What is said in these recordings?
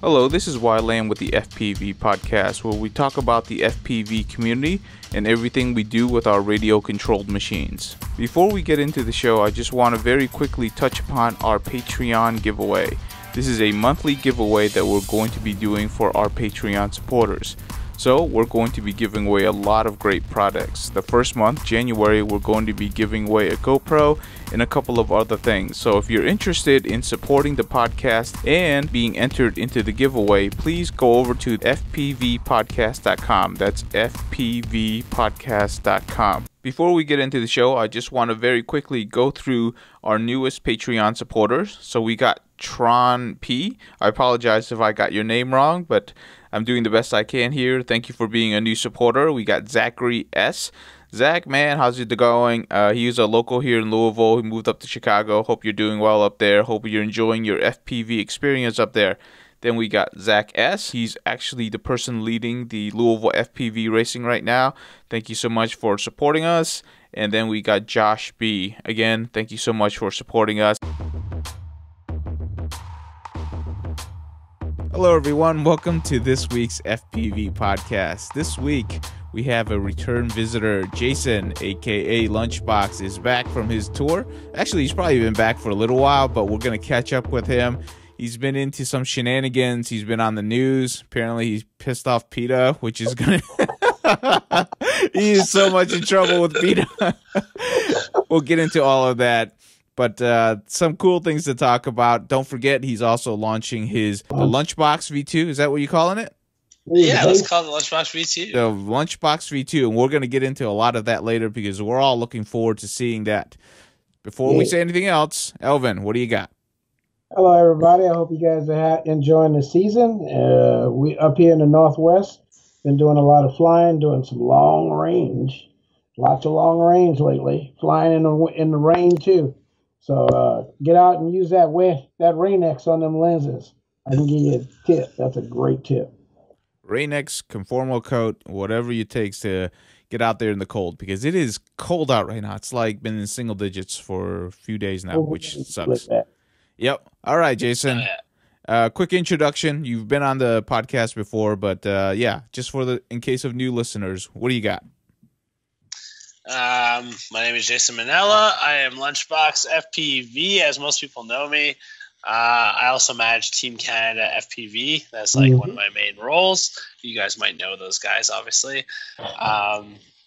Hello, this is Wyland with the FPV podcast, where we talk about the FPV community and everything we do with our radio-controlled machines. Before we get into the show, I just want to very quickly touch upon our Patreon giveaway. This is a monthly giveaway that we're going to be doing for our Patreon supporters. So we're going to be giving away a lot of great products. The first month, January, we're going to be giving away a GoPro and a couple of other things. So if you're interested in supporting the podcast and being entered into the giveaway, please go over to fpvpodcast.com. That's fpvpodcast.com. Before we get into the show, I just want to very quickly go through our newest Patreon supporters. So we got Tron P. I apologize if I got your name wrong, but I'm doing the best I can here. Thank you for being a new supporter. We got Zachary S. Zach, man, how's it going? He's a local here in Louisville. He moved up to Chicago. Hope you're doing well up there. Hope you're enjoying your FPV experience up there. Then we got Zach S. He's actually the person leading the Louisville FPV racing right now. Thank you so much for supporting us. And then we got Josh B. Again, thank you so much for supporting us. Hello, everyone. Welcome to this week's FPV podcast. This week, we have a return visitor. Jason, aka Lunchbox, is back from his tour. Actually, he's probably been back for a little while, but we're going to catch up with him. He's been into some shenanigans. He's been on the news. Apparently, he's pissed off PETA, which is going to... He is so much in trouble with PETA. We'll get into all of that. But some cool things to talk about. Don't forget, he's also launching his Lunchbox V2. Is that what you're calling it? Yeah, let's call it the Lunchbox V2. The Lunchbox V2, and we're going to get into a lot of that later because we're all looking forward to seeing that. Before we say anything else, Elvin, what do you got? Hello, everybody. I hope you guys are enjoying the season. We up here in the Northwest, been doing a lot of flying, doing some long range. Lots of long range lately. Flying in the rain, too. So get out and use that Rain-X on them lenses. I can give you a tip. That's a great tip. Rain-X, conformal coat, whatever it takes to get out there in the cold, because it is cold out right now. It's like been in single digits for a few days now, which sucks. Yep. All right, Jason. Quick introduction. You've been on the podcast before, but yeah, just in case of new listeners, what do you got? My name is Jason Mainella. I am Lunchbox FPV, as most people know me. I also manage Team Canada FPV. That's like one of my main roles. You guys might know those guys, obviously.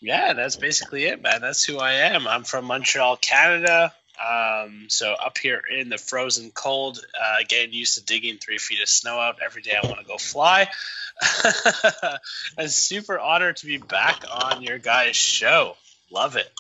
Yeah, that's basically it, man. That's who I am. I'm from Montreal, Canada. So up here in the frozen cold, getting used to digging 3 feet of snow out every day. I want to go fly. I'm super honored to be back on your guys' show. Love it.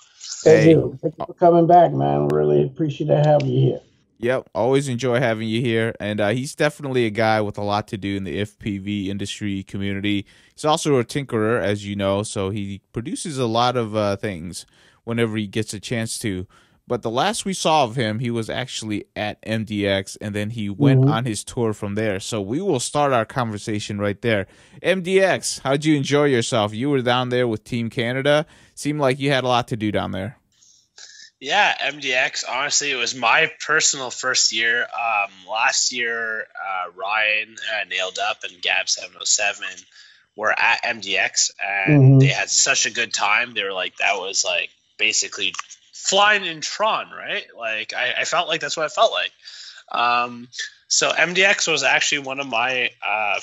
Hey. Thank you for coming back, man. Really appreciate having you here. Yep, always enjoy having you here. And he's definitely a guy with a lot to do in the FPV industry community. He's also a tinkerer, as you know, so he produces a lot of things whenever he gets a chance to. But the last we saw of him, he was actually at MDX, and then he went on his tour from there. So we will start our conversation right there. MDX, how'd you enjoy yourself? You were down there with Team Canada. Seemed like you had a lot to do down there. Yeah, MDX, honestly, it was my personal first year. Last year, Ryan Nailed Up and Gab707 were at MDX, and they had such a good time. They were like, that was like basically flying in Tron, right? Like I felt like that's what I felt like. So MDX was actually one of my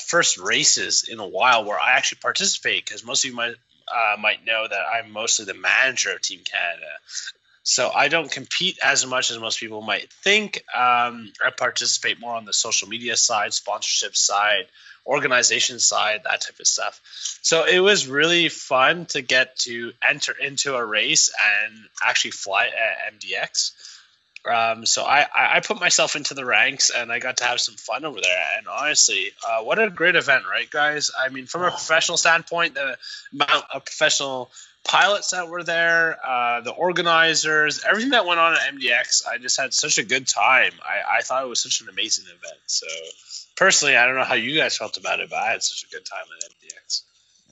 first races in a while where I actually participate, because most of you might know that I'm mostly the manager of Team Canada. So I don't compete as much as most people might think. I participate more on the social media side, sponsorship side, organization side, that type of stuff. So it was really fun to get to enter into a race and actually fly at MDX. So I put myself into the ranks, and I got to have some fun over there. And honestly, what a great event, right, guys? I mean, from a professional standpoint, the amount of professional pilots that were there, the organizers, everything that went on at MDX, I just had such a good time. I thought it was such an amazing event. So personally, I don't know how you guys felt about it, but I had such a good time at MDX.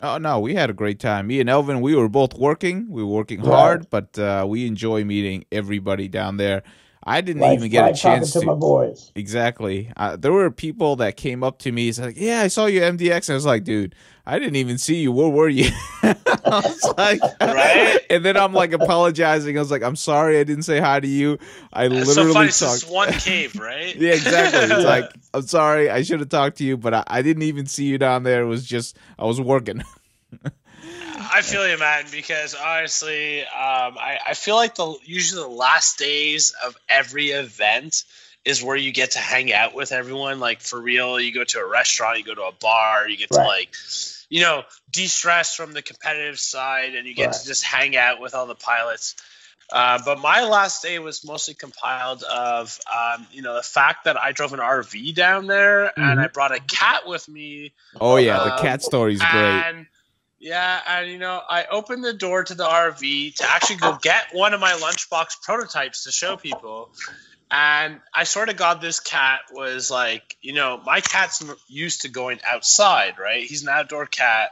Oh, no, we had a great time. Me and Elvin, we were both working. We were working hard, but we enjoy meeting everybody down there. I didn't even get a chance talking to my boys. Exactly. There were people that came up to me. It's like, yeah, I saw you MDX. And I was like, dude, I didn't even see you. Where were you? I was like, right? And then I'm like apologizing. I was like, I'm sorry I didn't say hi to you. I literally so funny. talked. It's one cave, right? Yeah, exactly. It's like, I'm sorry. I should have talked to you, but I didn't even see you down there. It was just, I was working. I feel you, man, because honestly, I feel like usually the last days of every event is where you get to hang out with everyone. Like, for real, you go to a restaurant, you go to a bar, you get to, like, you know, de-stress from the competitive side, and you get to just hang out with all the pilots. But my last day was mostly compiled of, you know, the fact that I drove an RV down there, and I brought a cat with me. Oh, yeah, the cat story's great. Yeah, and, you know, I opened the door to the RV to actually go get one of my Lunchbox prototypes to show people. And I swear to God, this cat was like, you know, my cat's used to going outside, right? He's an outdoor cat.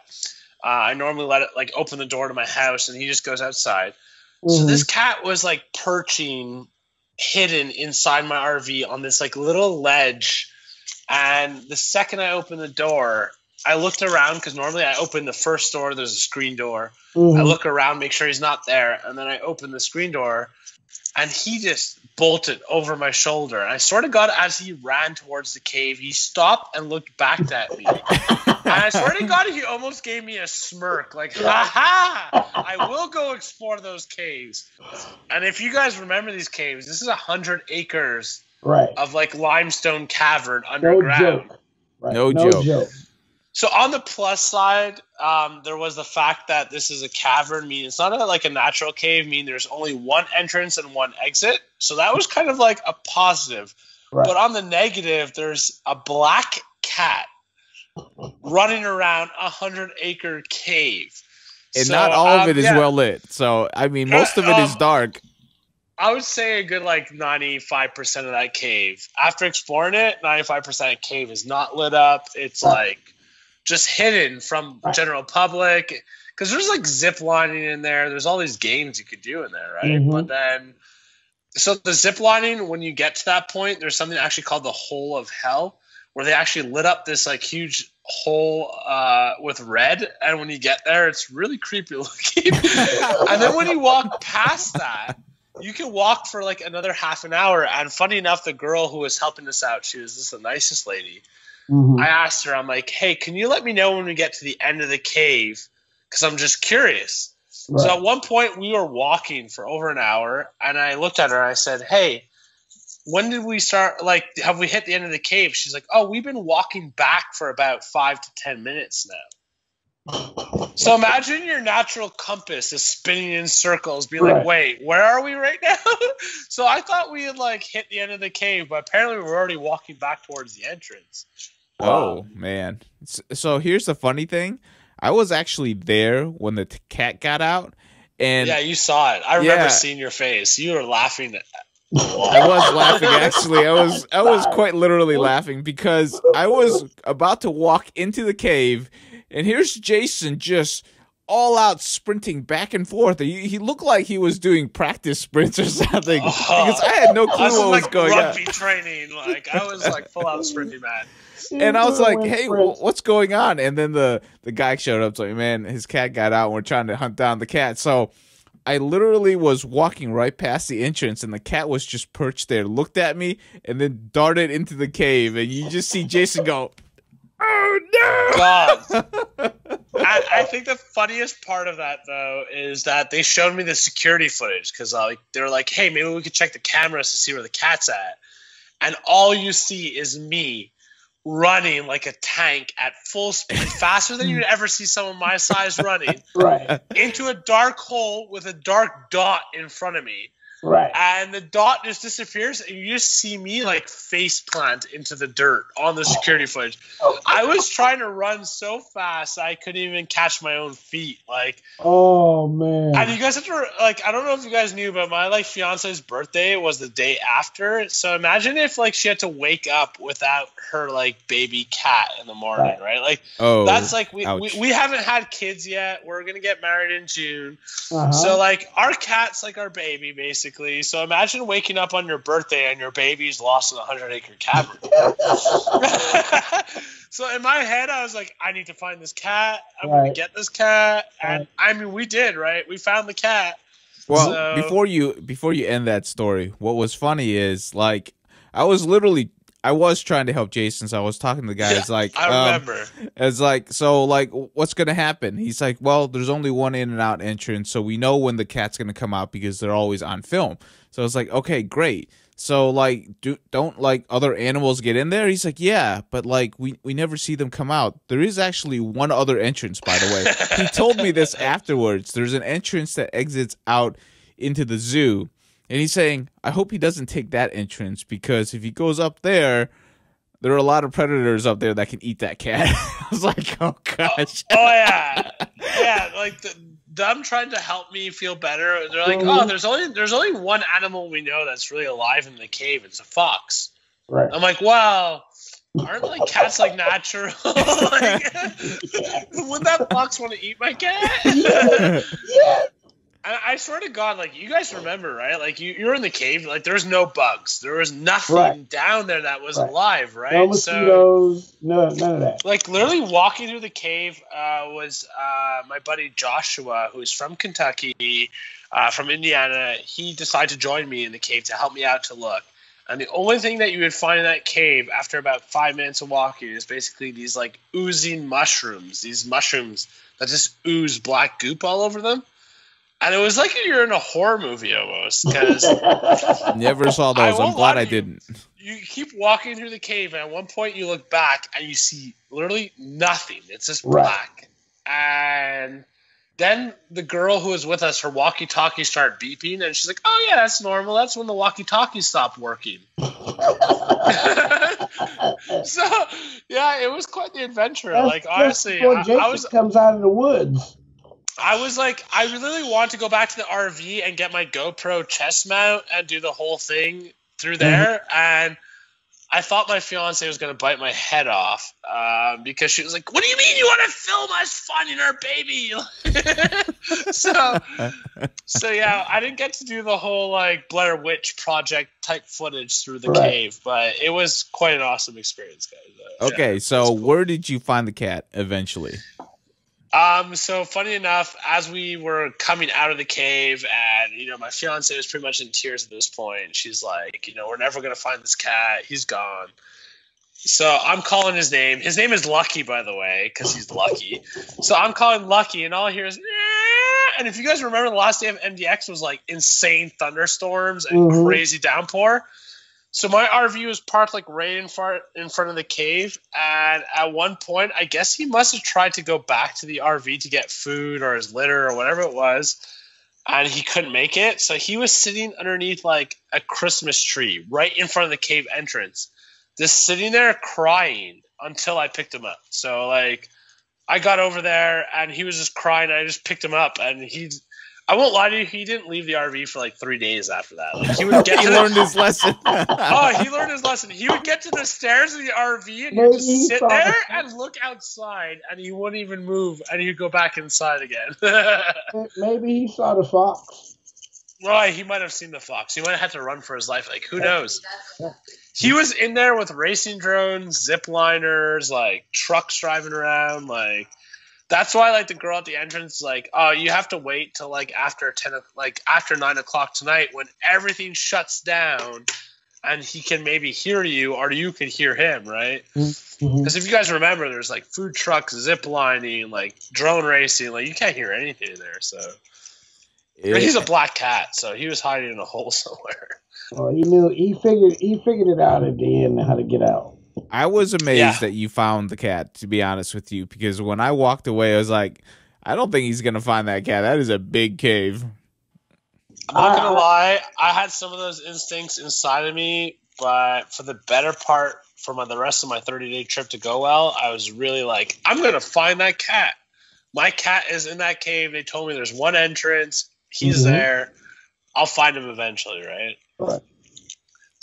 I normally let it, like, open the door to my house, and he just goes outside. So this cat was, like, perching hidden inside my RV on this, like, little ledge. And the second I opened the door, I looked around, because normally I open the first door. There's a screen door. I look around, make sure he's not there, and then I open the screen door, and he just bolted over my shoulder. And I swear to God, as he ran towards the cave, he stopped and looked back at me. And I swear to God, he almost gave me a smirk, like, ha-ha, I will go explore those caves. And if you guys remember these caves, this is 100 acres of, like, limestone cavern underground. No joke. So on the plus side, there was the fact that this is a cavern, meaning it's not like a natural cave, meaning there's only one entrance and one exit. So that was kind of like a positive. But on the negative, there's a black cat running around a 100-acre cave. And so, not all of it is well lit. So, I mean, most of it is dark. I would say a good, like, 95% of that cave. After exploring it, 95% of the cave is not lit up. It's like just hidden from general public, because there's, like, zip lining in there. There's all these games you could do in there, right? But then, so the zip lining, when you get to that point, there's something actually called the Hole of Hell, where they actually lit up this, like, huge hole with red, and when you get there, it's really creepy looking. And then when you walk past that, you can walk for, like, another half an hour. And funny enough, the girl who was helping us out, she was just the nicest lady. I asked her, I'm like, hey, can you let me know when we get to the end of the cave? Because I'm just curious. So at one point, we were walking for over an hour, and I looked at her and I said, hey, when did we start? Like, have we hit the end of the cave? She's like, oh, we've been walking back for about 5 to 10 minutes now. So imagine your natural compass is spinning in circles, being like, wait, where are we right now? So I thought we had, like, hit the end of the cave, but apparently we were already walking back towards the entrance. Oh, man. So here's the funny thing. I was actually there when the cat got out. And yeah, you saw it. I remember seeing your face. You were laughing. I was laughing, actually. I was quite literally laughing, because I was about to walk into the cave, and here's Jason just all out sprinting back and forth. He looked like he was doing practice sprints or something, because I had no clue what was going on. Rugby training, like, I was like full out sprinting, man. And I was like, hey, what's going on? And then the guy showed up, like, man, his cat got out, and we're trying to hunt down the cat. So I literally was walking right past the entrance, and the cat was just perched there, looked at me, and then darted into the cave. And you just see Jason go, oh, no! God. I think the funniest part of that, though, is that they showed me the security footage, because they were like, hey, maybe we could check the cameras to see where the cat's at. And all you see is me running like a tank at full speed, faster than you'd ever see someone my size running, into a dark hole with a dark dot in front of me. And the dot just disappears, and you just see me, like, face plant into the dirt on the security footage. I was trying to run so fast I couldn't even catch my own feet. Like, oh man! And you guys have to, like, I don't know if you guys knew, but my, like, fiance's birthday was the day after. So imagine if, like, she had to wake up without her, like, baby cat in the morning, right? Like, that's like we haven't had kids yet. We're gonna get married in June, so, like, our cat's like our baby, basically. basically. So imagine waking up on your birthday and your baby's lost in a 100-acre cabin. So in my head, I was like, I need to find this cat. I'm going to get this cat. And I mean, we did, right? We found the cat. Well, So, before you end that story, what was funny is like I was trying to help Jason, so I was talking to the guy. It's like I remember. It's like, so like what's gonna happen? He's like, well, there's only one in and out entrance, so we know when the cat's gonna come out because they're always on film. So it's like, okay, great. So like, don't like other animals get in there? He's like, yeah, but like we never see them come out. There is actually one other entrance, by the way. He told me this afterwards. There's an entrance that exits out into the zoo, and he's saying, I hope he doesn't take that entrance because if he goes up there, there are a lot of predators up there that can eat that cat. I was like, oh gosh. Oh yeah, yeah. Like them trying to help me feel better. They're like, oh, there's only one animal we know that's really alive in the cave. It's a fox. Right. I'm like, well, aren't like cats like natural? Like, would that fox want to eat my cat? Yeah. I swear to God, like you guys remember, right? Like you're in the cave, like there's no bugs, there was nothing down there that was alive, right? No mosquitoes, none of that. Like literally walking through the cave was my buddy Joshua, who's from Kentucky, from Indiana. He decided to join me in the cave to help me out to look. And the only thing that you would find in that cave after about 5 minutes of walking is basically these like oozing mushrooms. These mushrooms that just ooze black goop all over them. And it was like you're in a horror movie almost. Because never saw those. I'm glad I didn't. You keep walking through the cave, and at one point you look back and you see literally nothing. It's just black. And then the girl who was with us, her walkie-talkie started beeping, and she's like, "Oh yeah, that's normal. That's when the walkie-talkie stopped working." So yeah, it was quite the adventure. That's like honestly, Jason comes out of the woods. I was like, I really want to go back to the RV and get my GoPro chest mount and do the whole thing through there. And I thought my fiance was going to bite my head off because she was like, what do you mean you want to film us finding our baby? So yeah, I didn't get to do the whole like Blair Witch Project type footage through the cave, but it was quite an awesome experience, guys. Okay, so cool. Where did you find the cat eventually? So funny enough, as we were coming out of the cave and, you know, my fiance was pretty much in tears at this point. She's like, you know, we're never going to find this cat. He's gone. So I'm calling his name. His name is Lucky, by the way, because he's lucky. So I'm calling Lucky, and all I hear is, nah! And if you guys remember, the last day of MDX was like insane thunderstorms and crazy downpour. So my RV was parked like right in front of the cave, and at one point, I guess he must have tried to go back to the RV to get food or his litter or whatever it was, and he couldn't make it. So he was sitting underneath like a Christmas tree right in front of the cave entrance, just sitting there crying until I picked him up. So like I got over there and he was just crying, and I just picked him up, and I won't lie to you, he didn't leave the RV for like 3 days after that. Like he would get he learned his lesson. He learned his lesson. He would get to the stairs of the RV and he'd just sit there and look outside, and he wouldn't even move, and he'd go back inside again. Maybe he saw the fox. Right, he might have seen the fox. He might have had to run for his life. Like, who knows? He was in there with racing drones, zip liners, like trucks driving around, like. That's why, like, the girl at the entrance is like, "Oh, you have to wait till like after 9 o'clock tonight when everything shuts down, and he can maybe hear you, or you can hear him, right?" Because if you guys remember, there's like food trucks, zip lining, like drone racing, like you can't hear anything in there. So he's a black cat, so he was hiding in a hole somewhere. Well, he figured it out at the end how to get out. I was amazed that you found the cat, to be honest with you, because when I walked away, I was like, I don't think he's going to find that cat. That is a big cave. I'm not going to lie. I had some of those instincts inside of me, but for the better part, for the rest of my 30-day trip to go well, I was really like, I'm going to find that cat. My cat is in that cave. They told me there's one entrance. He's there. I'll find him eventually, right?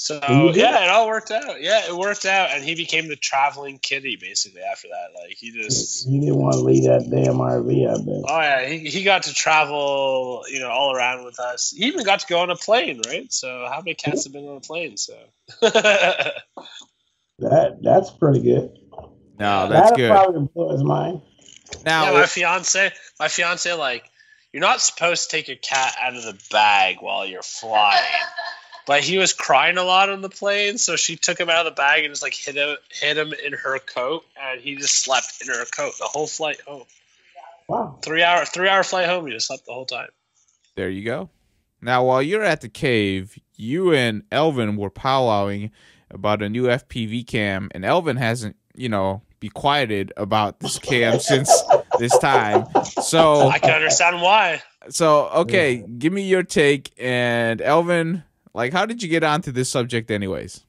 So You did. yeah, it all worked out. Yeah, it worked out, and he became the traveling kitty basically after that. Like he just, He didn't want to leave that damn RV, I bet. oh yeah, he got to travel, all around with us. He even got to go on a plane, right? So how many cats have been on a plane? So That's pretty good. No, Yeah. that's That'll good. probably blow his mind. Now, yeah, my fiance, like, you're not supposed to take your cat out of the bag while you're flying. But he was crying a lot on the plane, so she took him out of the bag and just like hit him in her coat, and he just slept in her coat the whole flight home. Wow. 3 hour flight home, he just slept the whole time. there you go. Now, while you're at the cave, you and Elvin were powwowing about a new FPV cam, and Elvin hasn't, be quieted about this cam since this time. So I can understand why. So, okay, give me your take. And Elvin, like, how did you get onto this subject anyways?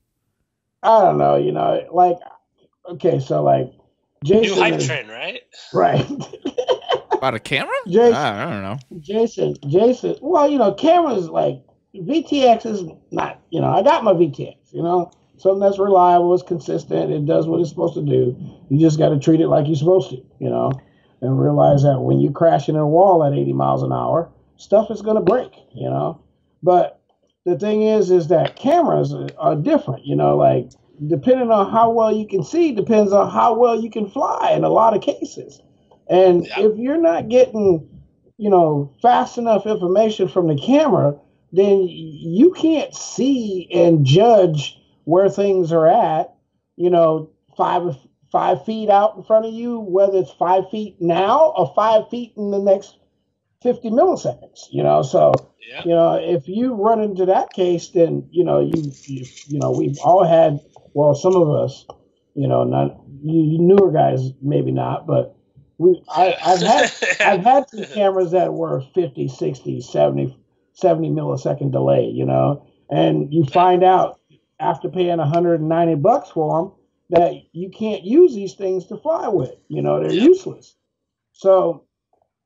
I don't know, like, okay, so like Jason New hype train, right? Right. About a camera? Jason, I don't know. Jason. Well, cameras like VTX is not. I got my VTX. Something that's reliable, is consistent. It does what it's supposed to do. You just got to treat it like you're supposed to. And realize that when you crash into a wall at 80 miles an hour, stuff is going to break. But the thing is that cameras are different. Like depending on how well you can see, depends on how well you can fly in a lot of cases. And if you're not getting, fast enough information from the camera, then you can't see and judge where things are at, 5 feet out in front of you, whether it's 5 feet now or 5 feet in the next 50 milliseconds, So, if you run into that case, then, we've all had, well, some of us, not you newer guys, maybe not, but I've had some cameras that were 50, 60, 70 millisecond delay, and you find out after paying $190 for them that you can't use these things to fly with, they're useless. So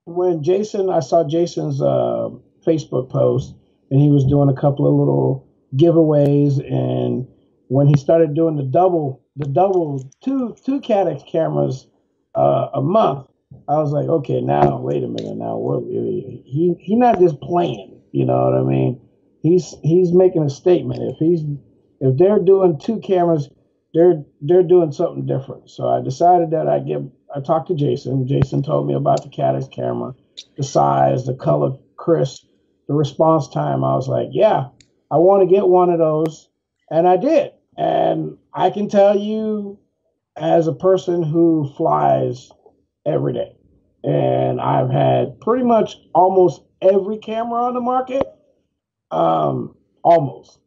when I saw Jason's Facebook post, and he was doing a couple of little giveaways, and when he started doing the double two Cadex cameras a month, I was like, okay, now wait a minute, now what? He not just playing, you know what I mean? He's making a statement. If they're doing two cameras, they're doing something different. So I decided that I talked to Jason. Jason told me about the Cadex camera, the size, the color, crisp, the response time. I was like, yeah, I want to get one of those, and I did. And I can tell you, as a person who flies every day, and I've had pretty much almost every camera on the market, almost.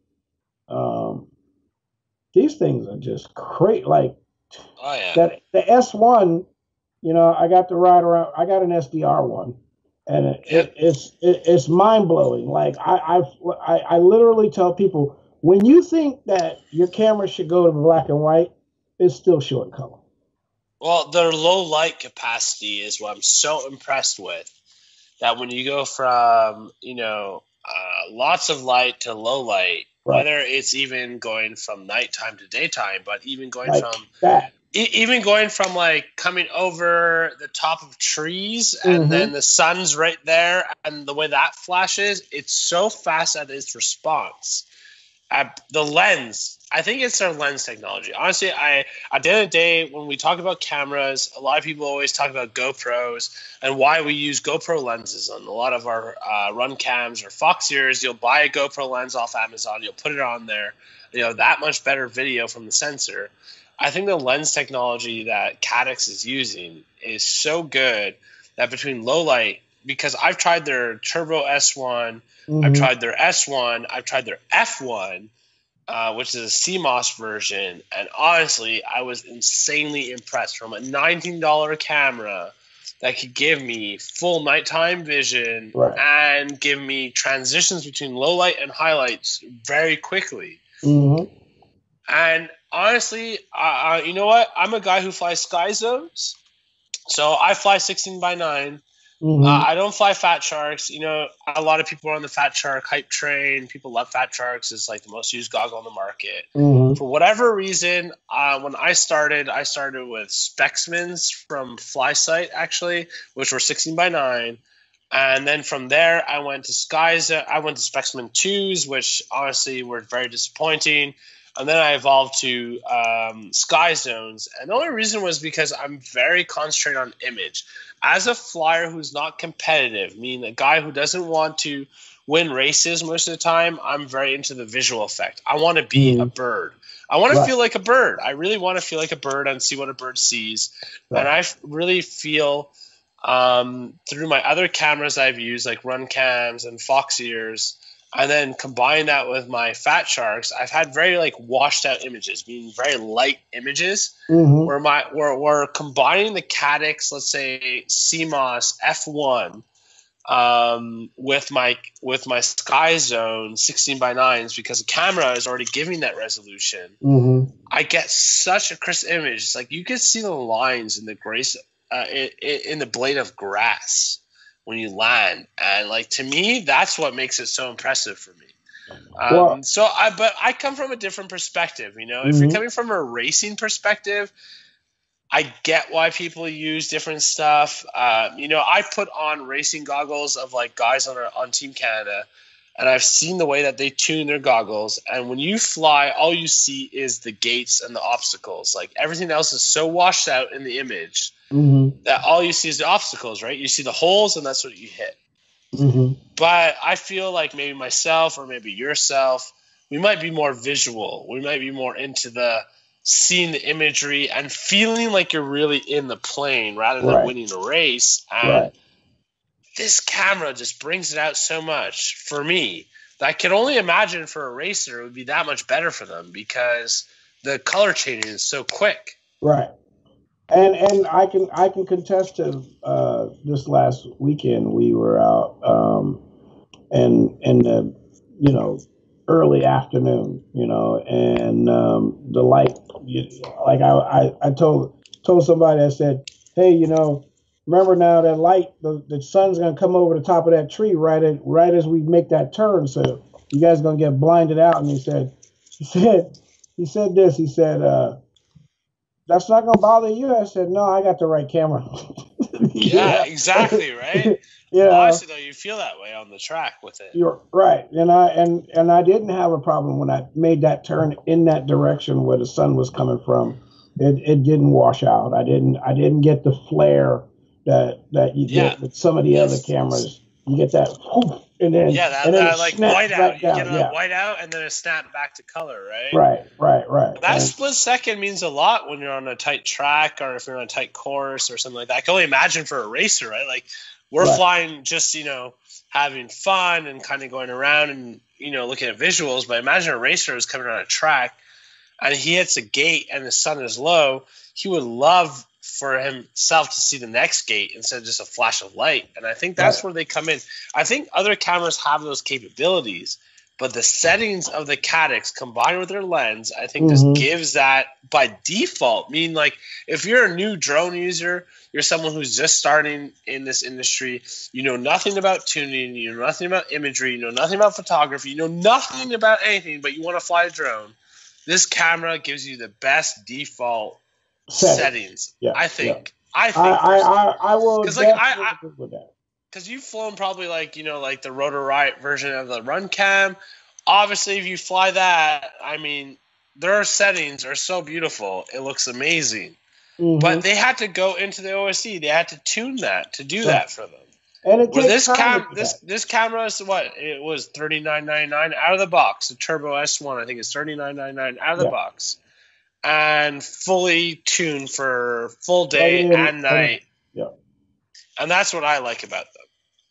These things are just great. Like that, the S1, I got to ride around. I got an SDR one, and it's mind blowing. Like I literally tell people, when you think that your camera should go to black and white, it's still showing color. Well, their low light capacity is what I'm so impressed with. That when you go from lots of light to low light, whether it's even going from nighttime to daytime, but even going like from that. Even going from like coming over the top of trees and then the sun's right there, and the way that flashes, it's so fast at its response. The lens, I think it's their lens technology. Honestly, at the end of the day, when we talk about cameras, a lot of people always talk about GoPros and why we use GoPro lenses on a lot of our run cams or Fox series. You'll buy a GoPro lens off Amazon, you'll put it on there, that much better video from the sensor. I think the lens technology that Cadex is using is so good that between low light, because I've tried their Turbo S1, I've tried their S1, I've tried their F1, which is a CMOS version, and honestly, I was insanely impressed. From a $19 camera that could give me full nighttime vision and give me transitions between low light and highlights very quickly. And honestly, you know what? I'm a guy who flies sky zones, so I fly 16:9. I don't fly Fat Sharks. You know, a lot of people are on the Fat Shark hype train. People love Fat Sharks. It's like the most used goggle on the market. For whatever reason, when I started with Spexmans from FlySight, actually, which were 16x9. And then from there, I went to Spexman 2s, which honestly were very disappointing. And then I evolved to Sky Zones. And the only reason was because I'm very concentrated on image. As a flyer who's not competitive, meaning a guy who doesn't want to win races most of the time, I'm very into the visual effect. I want to be a bird. I want to feel like a bird. I really want to feel like a bird and see what a bird sees. And I really feel through my other cameras I've used, like Run Cams and Fox Ears, and then combine that with my Fat Sharks, I've had very like washed out images, meaning very light images, where we're combining the Cadix, let's say CMOS F1, with my Sky Zone 16x9s, because the camera is already giving that resolution. I get such a crisp image. It's like you can see the lines in the grace in the blade of grass when you land, and like to me that's what makes it so impressive for me. But I come from a different perspective, you know. If you're coming from a racing perspective, I get why people use different stuff. You know, I put on racing goggles of like guys on Team Canada, and I've seen the way that they tune their goggles, and when you fly, all you see is the gates and the obstacles. Like everything else is so washed out in the image that all you see is the obstacles, right? You see the holes, and that's what you hit. But I feel like maybe myself or maybe yourself, we might be more visual. We might be more into the seeing the imagery and feeling like you're really in the plane rather than winning a race. And this camera just brings it out so much for me that I can only imagine for a racer it would be that much better for them, because the color changing is so quick. And I can contest to this last weekend we were out in the early afternoon, and the light, like I told somebody, I said, hey, remember now that light, the sun's gonna come over the top of that tree right as we make that turn, so you guys are gonna get blinded out. And he said that's not going to bother you. I said, no, I got the right camera. Yeah, exactly, right? Honestly, though, you feel that way on the track with it. You're right. And I didn't have a problem when I made that turn in that direction where the sun was coming from. It didn't wash out. I didn't get the flare that you get with some of the other cameras. You get that whoosh, and then that like whiteout. You get a whiteout and then a snap back to color, right? Right. That split second means a lot when you're on a tight track or if you're on a tight course or something like that. I can only imagine for a racer, right? Like we're flying just, having fun and kind of going around and, looking at visuals. But imagine a racer who's coming on a track and he hits a gate and the sun is low. He would love for himself to see the next gate instead of just a flash of light. And I think that's where they come in. I think other cameras have those capabilities, but the settings of the Cadix combined with their lens, I think just gives that by default. Meaning, like, if you're a new drone user, you're someone who's just starting in this industry, you know nothing about tuning, you know nothing about imagery, you know nothing about photography, you know nothing about anything, but you want to fly a drone, this camera gives you the best default settings. I think. I will. Because you've flown probably like the Rotor Riot version of the Run Cam. Obviously, if you fly that, I mean, their settings are so beautiful. It looks amazing. But they had to go into the OSD. They had to tune that to do that for them. And it takes this camera is what? It was $39.99 out of the box. The Turbo S1, I think, is $39.99 out of the box. And fully tuned for full day and night. And that's what I like about them.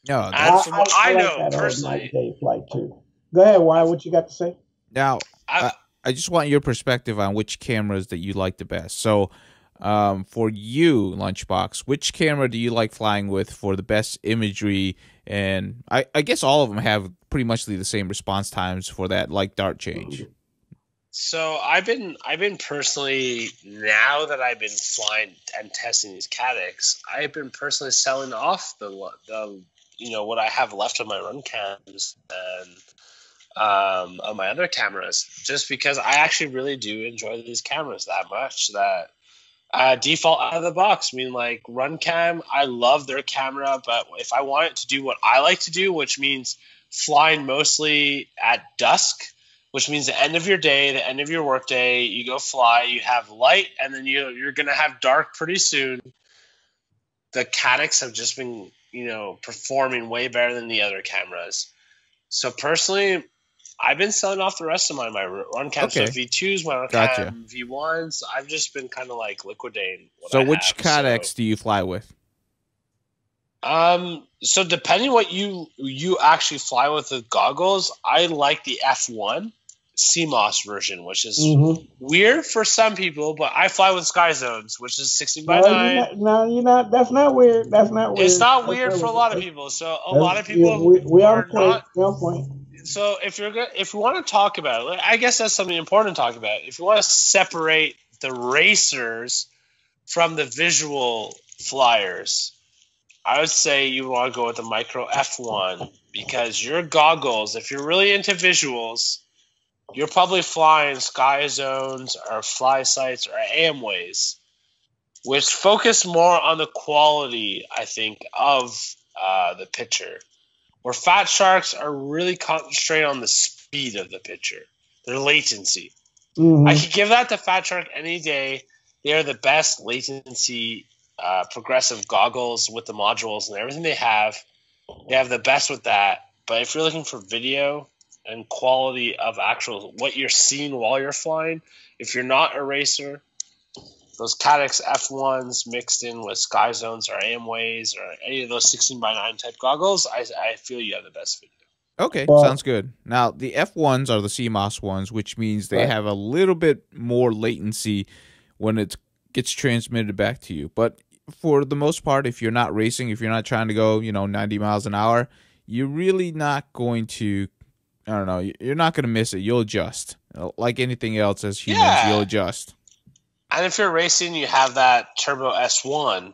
No, and from what I know like personally, night day flight too. Go ahead, why? What you got to say? Now, I just want your perspective on which cameras that you like the best. So, for you, Lunchbox, which camera do you like flying with for the best imagery? And I guess all of them have pretty much the same response times for that, like dart change. So I've been personally, now that I've been flying and testing these Cadix, I've been personally selling off the what I have left of my run cams and of my other cameras, just because I actually really do enjoy these cameras that much that default out of the box. I mean, like run cam, I love their camera, but if I want it to do what I like to do, which means flying mostly at dusk, which means the end of your day, the end of your work day, you go fly, you have light, and then you're going to have dark pretty soon. The Cadix have just been, performing way better than the other cameras. So personally, I've been selling off the rest of my run cam Okay. stuff, V2s, my run Gotcha. cam V1s. I've just been kind of like liquidating what So I which have. Cadix do you fly with? So depending what you actually fly with the goggles, I like the F1 CMOS version, which is weird for some people, but I fly with Sky Zones, which is 16x9. No, you're not. That's not weird. That's not weird. It's not weird for a lot of people. So a lot of people we are on point. not. We on point. So if we want to talk about it, I guess that's something important to talk about. If you want to separate the racers from the visual flyers, I would say you want to go with the Micro F1 because your goggles, if you're really into visuals, you're probably flying Sky Zones or Fly Sights or Amways, which focus more on the quality, I think, of the picture. Where Fat Sharks are really concentrated on the speed of the picture, their latency. I could give that to Fat Shark any day. They are the best latency progressive goggles with the modules and everything they have. They have the best with that. But if you're looking for video and quality of actual what you're seeing while you're flying, if you're not a racer, those Cadix F1s mixed in with Sky Zones or Amways or any of those 16x9 type goggles, I feel you have the best video. Okay, sounds good. Now, the F1s are the CMOS ones, which means they have a little bit more latency when it gets transmitted back to you. But for the most part, if you're not racing, if you're not trying to go, 90 miles an hour, you're really not going to, you're not going to miss it. You'll adjust. Like anything else as humans, you'll adjust. And if you're racing, you have that Turbo S1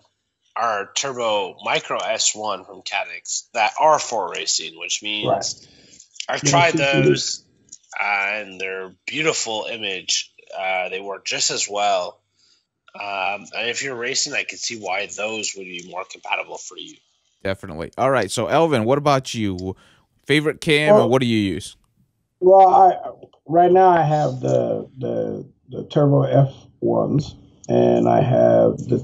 or Turbo Micro S1 from Cadix that are for racing, which means I've tried those and they're beautiful image. They work just as well. And if you're racing, I can see why those would be more compatible for you. Definitely. All right. So, Elvin, what about you? Favorite cam, or what do you use? Well, right now I have the Turbo F1s, and I have the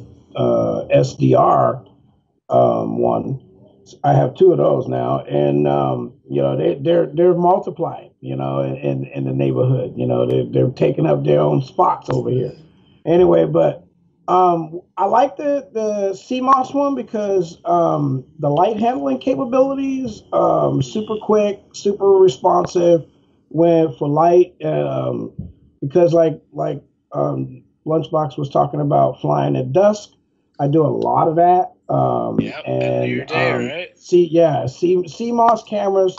SDR one. I have two of those now, and they're multiplying. In the neighborhood. They're taking up their own spots over here. Anyway, but I like the CMOS one because the light handling capabilities, super quick, super responsive for light. Because like Lunchbox was talking about flying at dusk, I do a lot of that. End of your day, right? CMOS cameras.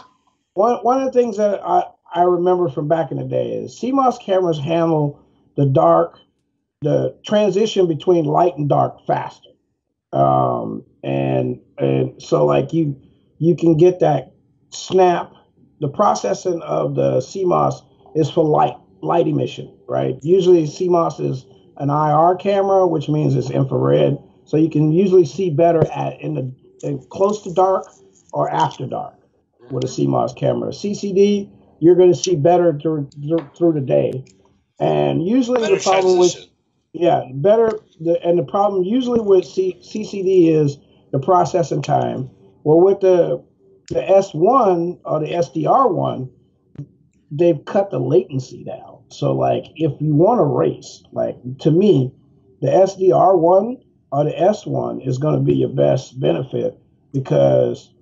One of the things that I remember from back in the day is CMOS cameras handle the transition between light and dark faster. And so like you can get that snap. The processing of the CMOS is for light emission, right? Usually CMOS is an IR camera, which means it's infrared. So you can usually see better in close to dark or after dark with a CMOS camera. CCD, you're going to see better through the day. And usually the problem with the problem usually with CCD is the processing time. Well, with the S1 or the SDR1, they've cut the latency down. So like if you want to race, like to me, the SDR1 or the S1 is going to be your best benefit because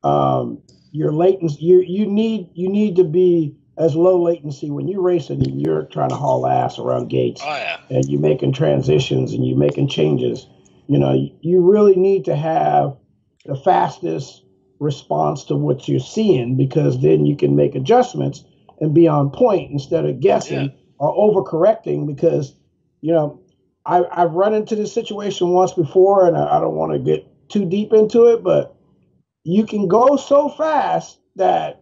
your latency you need to be as low latency when you're racing and you're trying to haul ass around gates and you're making transitions and you're making changes. You really need to have the fastest response to what you're seeing because then you can make adjustments and be on point instead of guessing are overcorrecting because, I've run into this situation once before, and I don't want to get too deep into it, but you can go so fast that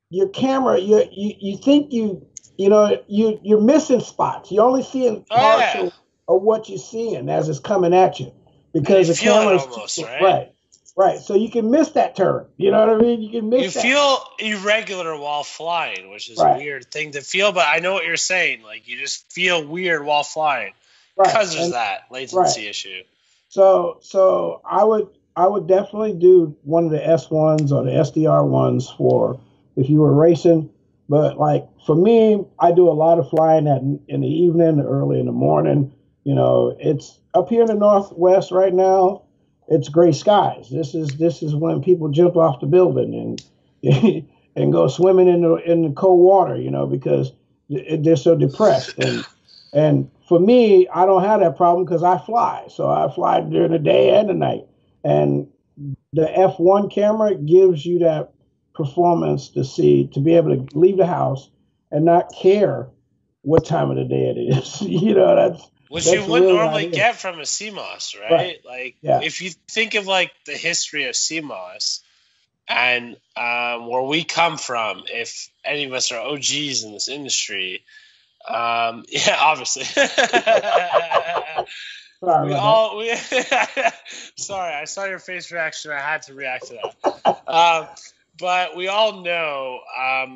your camera, you think you're missing spots. You're only seeing partial of what you're seeing as it's coming at you because the camera is almost, right. Right, so you can miss that turn. You know what I mean? You can miss that. You feel irregular while flying, which is a weird thing to feel, but I know what you're saying. Like, you just feel weird while flying because there's that latency issue. So I would definitely do one of the S1s or the SDR ones for if you were racing. But like for me, I do a lot of flying in the evening, early in the morning. It's up here in the Northwest right now. It's gray skies. This is when people jump off the building and and go swimming in the cold water, because they're so depressed. And for me, I don't have that problem because I fly. So I fly during the day and the night. And the F1 camera gives you that performance to be able to leave the house and not care what time of the day it is. Which you wouldn't normally get from a CMOS, right? Like, if you think of like the history of CMOS and where we come from, if any of us are OGs in this industry, obviously. Sorry, I saw your face reaction. I had to react to that. But we all know,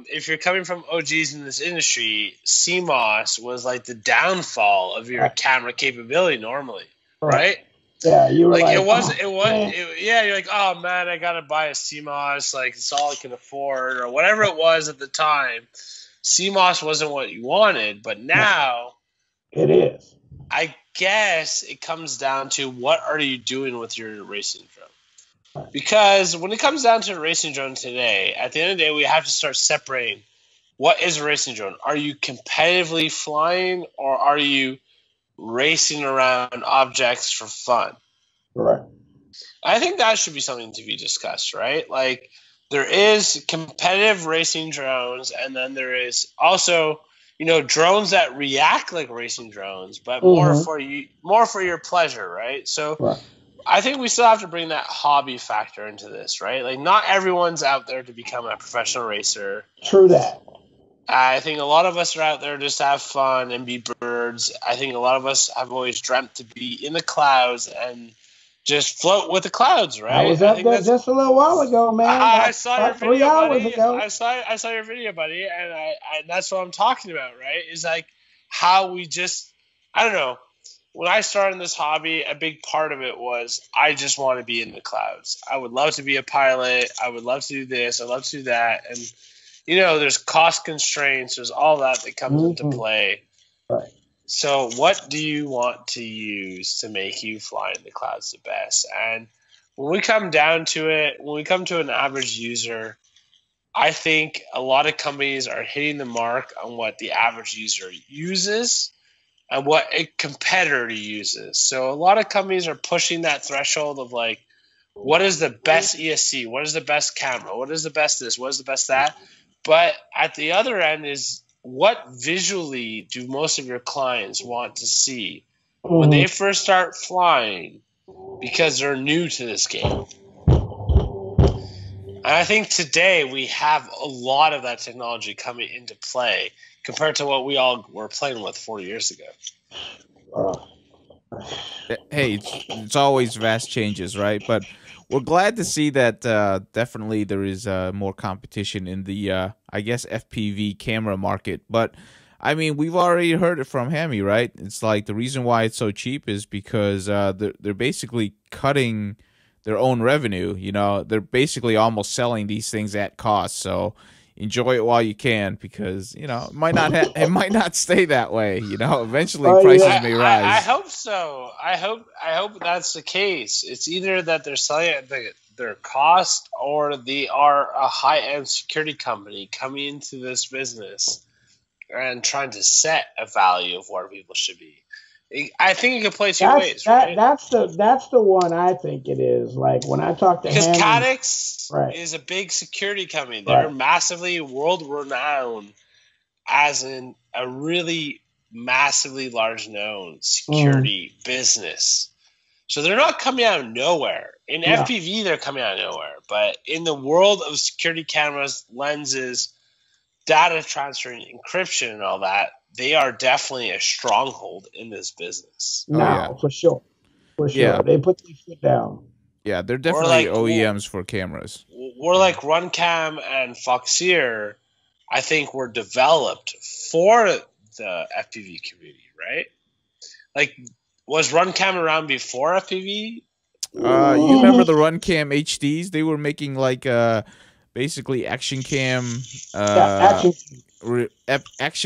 if you're coming from OGs in this industry, CMOS was like the downfall of your camera capability normally, right? Yeah, you were like you're like, oh man, I gotta buy a CMOS, like it's all I can afford, or whatever it was at the time. CMOS wasn't what you wanted, but now it is. I guess it comes down to what are you doing with your racing drone? Because when it comes down to a racing drone today, at the end of the day, we have to start separating what is a racing drone. Are you competitively flying or are you racing around objects for fun? Right. I think that should be something to be discussed, right? Like there is competitive racing drones, and then there is also, drones that react like racing drones, but more for your pleasure, right? So I think we still have to bring that hobby factor into this, right? Like not everyone's out there to become a professional racer. True that. I think a lot of us are out there just to have fun and be birds. I think a lot of us have always dreamt to be in the clouds and just float with the clouds, right? I was up there just a little while ago, man. I saw your video, 3 hours buddy. ago. I saw your video, buddy, and I that's what I'm talking about, right? Is like how we just, I don't know. When I started in this hobby, a big part of it was I just want to be in the clouds. I would love to be a pilot. I would love to do this. I'd love to do that. And, there's cost constraints. There's all that comes into play. Right. So what do you want to use to make you fly in the clouds the best? And when we come down to it, when we come to an average user, I think a lot of companies are hitting the mark on what the average user uses and what a competitor uses. So a lot of companies are pushing that threshold of like, what is the best ESC? What is the best camera? What is the best this? What is the best that? But at the other end is, what visually do most of your clients want to see when they first start flying because they're new to this game? And I think today we have a lot of that technology coming into play compared to what we all were playing with 4 years ago. Hey, it's always vast changes, right? But we're glad to see that definitely there is more competition in the, I guess, FPV camera market. But, I mean, we've already heard it from Hammy, right? It's like the reason why it's so cheap is because they're basically cutting their own revenue. They're basically almost selling these things at cost. So enjoy it while you can, because it might not stay that way. Eventually prices may rise. I hope so. I hope that's the case. It's either that they're selling at their cost, or they are a high-end security company coming into this business and trying to set a value of where people should be. I think it could play two ways, right? That's the one I think it is. Like when I talk to because Caddx is a big security company. They're massively world renowned as a really massively large known security business. So they're not coming out of nowhere. In FPV, they're coming out of nowhere. But in the world of security cameras, lenses, data transfer, and encryption and all that, they are definitely a stronghold in this business. Now, for sure. For sure. Yeah. They put their foot down. Yeah, they're definitely OEMs for cameras. We're like RunCam and Foxeer, I think, were developed for the FPV community, right? Like, was RunCam around before FPV? You remember the RunCam HDs? They were making like basically action cam. Action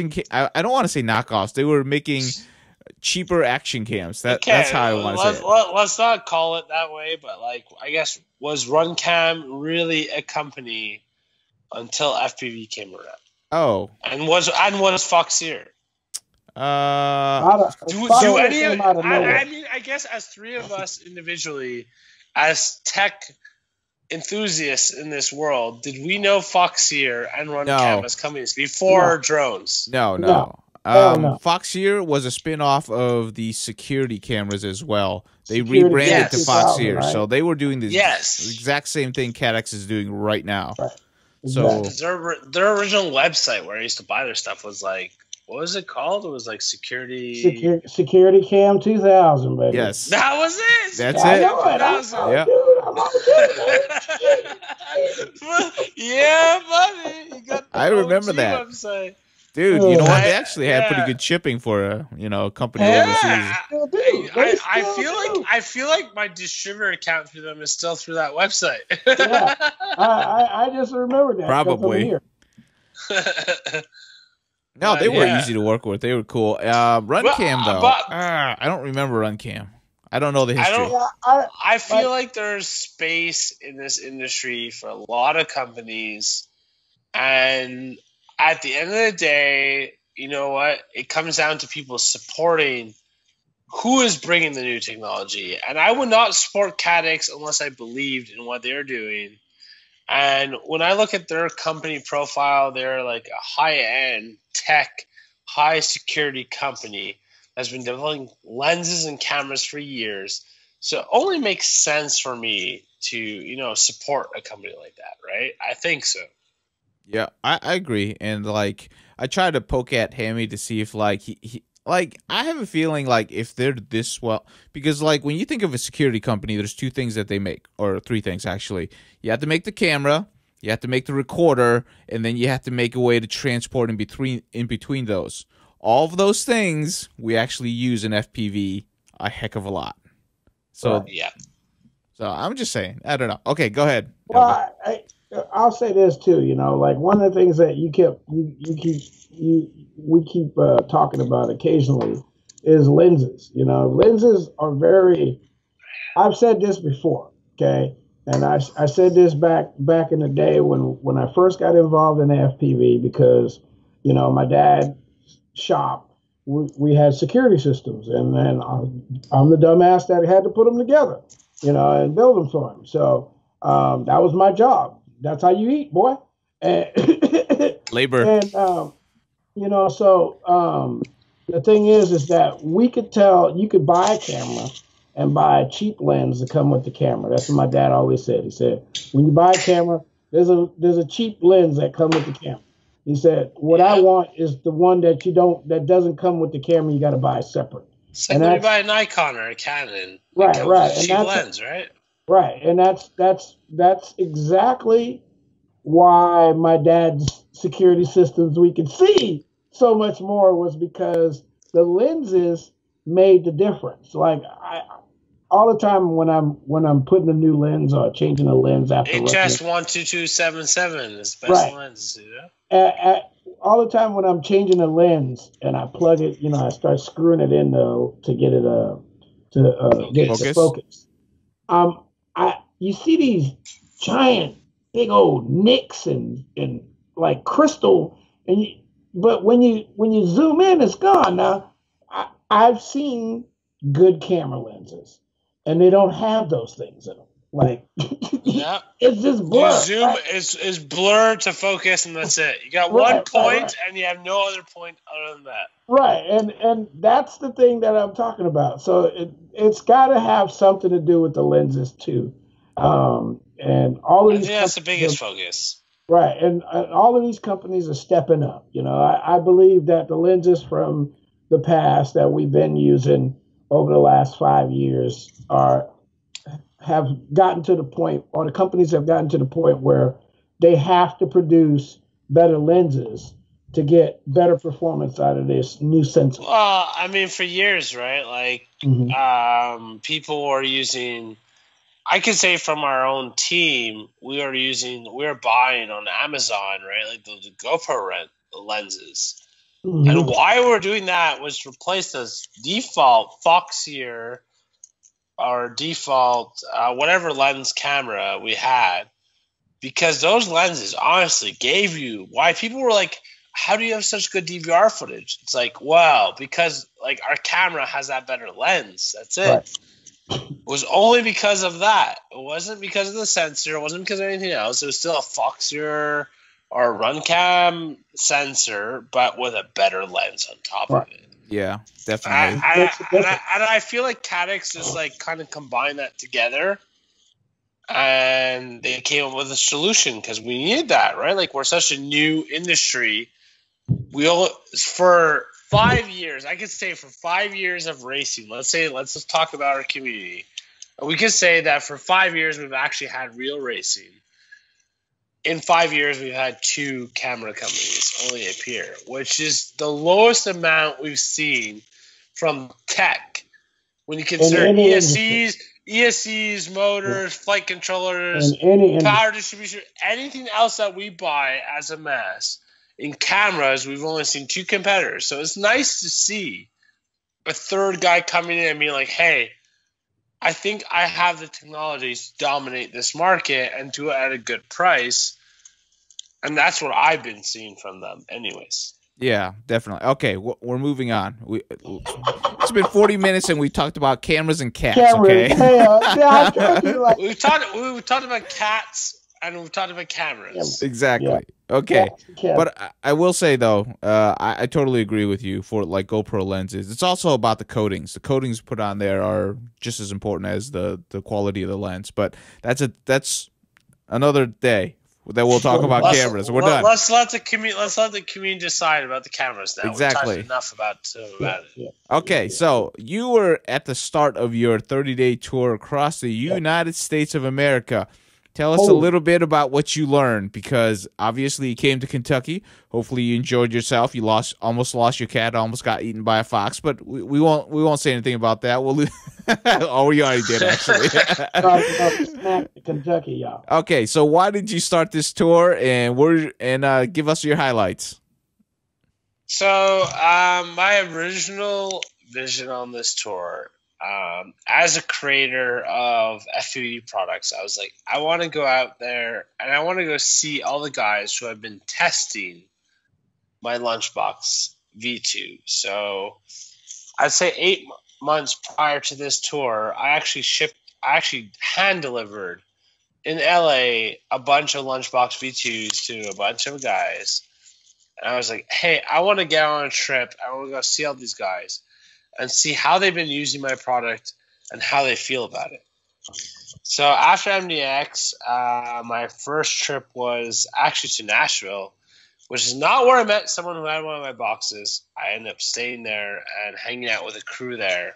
cam. I don't want to say knockoffs. They were making cheaper action cams. That's how I want to say it. Let's not call it that way, but like, I guess, was RunCam really a company until FPV came around? Oh, and was Foxeer? I mean, I guess as three of us individually, as tech enthusiasts in this world, did we know Foxeer and RunCam as companies before drones? No. Foxeer was a spin-off of the security cameras as well. They rebranded to Foxeer, right? So they were doing the exact same thing CADX is doing right now. Right. So their original website where I used to buy their stuff was like, what was it called? It was like Security Cam 2000, baby. Yes, that was it. That's it. Yeah, yeah, buddy. You got the I remember that. Website. Dude, you know what? They actually had pretty good shipping for a company overseas. I feel like my distributor account through them is still through that website. I just remembered that. Probably. No, they were easy to work with. They were cool. RunCam though, I don't remember RunCam. I don't know the history. I feel like there's space in this industry for a lot of companies, and at the end of the day, you know what? It comes down to people supporting who is bringing the new technology. And I would not support CADX unless I believed in what they're doing. And when I look at their company profile, they're like a high-end tech, high-security company that's been developing lenses and cameras for years. So it only makes sense for me to, support a company like that, right? I think so. Yeah, I agree. And like, I tried to poke at Hammy to see if like he like, I have a feeling like if they're this well, because like when you think of a security company, there's two things that they make, or three things actually. You have to make the camera, you have to make the recorder, and then you have to make a way to transport in between those. All of those things we actually use in FPV a heck of a lot. So yeah. So I'm just saying, I don't know. Okay, go ahead. Well, I'll say this too. Like one of the things that we keep talking about occasionally is lenses. Lenses are very. I've said this before, okay, and I said this back in the day when I first got involved in FPV because my dad's shop we had security systems, and then I'm the dumbass that had to put them together, and build them for him. So that was my job. That's how you eat, boy. And labor. And the thing is that we could tell you could buy a camera and buy a cheap lens to come with the camera. That's what my dad always said. He said, when you buy a camera, there's a cheap lens that comes with the camera. He said, what I want is the one that doesn't come with the camera. You got to buy separate. It's like when you buy a Nikon or a Canon. Right. Cheap lens, right? Right, and that's exactly why my dad's security systems we could see so much more was because the lenses made the difference. Like all the time when I'm putting a new lens or changing a lens after HS 12277 is the best lens, all the time when I'm changing a lens and I plug it, I start screwing it in to get it to focus. You see these giant, big old nicks and like crystal, but when you zoom in, it's gone. Now, I've seen good camera lenses, and they don't have those things in them. Like, Yeah. it's just You blur. zoom Right? is blur to focus, and that's it. You got one Right, right, point, right. and you have no other point other than that. Right, and that's the thing that I'm talking about. So it's got to have something to do with the lenses too, and all of I these think that's the companies biggest are focus. right, and all of these companies are stepping up. You know, I believe that the lenses from the past that we've been using over the last 5 years are have gotten to the point, or the companies have gotten to the point where they have to produce better lenses to get better performance out of this new sensor. Well, I mean, for years, right? Like, Mm-hmm. people were using. I could say from our own team, we were buying on Amazon, right? Like the GoPro lenses. And Mm-hmm. why we're doing that was to replace this default Foxier or default whatever lens camera we had, because those lenses honestly gave you why people were like, how do you have such good DVR footage? It's like, well, because like our camera has that better lens. That's it. Right. It was only because of that. It wasn't because of the sensor. It wasn't because of anything else. It was still a Foxier or a Runcam sensor, but with a better lens on top of Right. it. Yeah, I, definitely. I, Makes a difference. and I feel like Caddx just like kind of combined that together, and they came up with a solution because we needed that, right? Like, we're such a new industry. For 5 years, I could say for 5 years of racing, let's just talk about our community. We could say that for 5 years we've actually had real racing. In 5 years, we've had 2 camera companies only appear, which is the lowest amount we've seen from tech. When you In consider any industry. ESCs, motors, flight controllers, In any power industry. distribution, anything else that we buy as a mass, in cameras, we've only seen 2 competitors. So it's nice to see a third guy coming in and being like, hey, I think I have the technologies to dominate this market and do it at a good price. And that's what I've been seeing from them anyways. Yeah, definitely. Okay, we're moving on. It's been 40 minutes and we talked about cameras and cats. Cameras. Okay. Hey, I told you, like, We've talked about cats and we've talked about cameras. Exactly. Yeah. Okay. Cats. But I will say though, I totally agree with you for like GoPro lenses. It's also about the coatings. The coatings put on there are just as important as the quality of the lens. But that's another day that we'll talk about cameras. We're done. Let's let the community decide about the cameras now. Exactly. We've talked enough about it. Yeah. Okay, so you were at the start of your 30-day tour across the United States of America. Tell us a little bit about what you learned, because obviously you came to Kentucky. Hopefully you enjoyed yourself. You almost lost your cat, almost got eaten by a fox, but we won't say anything about that. We'll oh, we already did actually. Snack Kentucky, y'all. Okay, so why did you start this tour, and give us your highlights? So my original vision on this tour, as a creator of FPV products, I was like, I want to go out there and I want to go see all the guys who have been testing my Lunchbox V2. So I'd say 8 months prior to this tour, I actually hand delivered in LA a bunch of Lunchbox V2s to a bunch of guys. And I was like, hey, I want to get on a trip. I want to go see all these guys and see how they've been using my product and how they feel about it. So after MDX, my first trip was actually to Nashville, which is not where I met someone who had one of my boxes. I ended up staying there and hanging out with a crew there,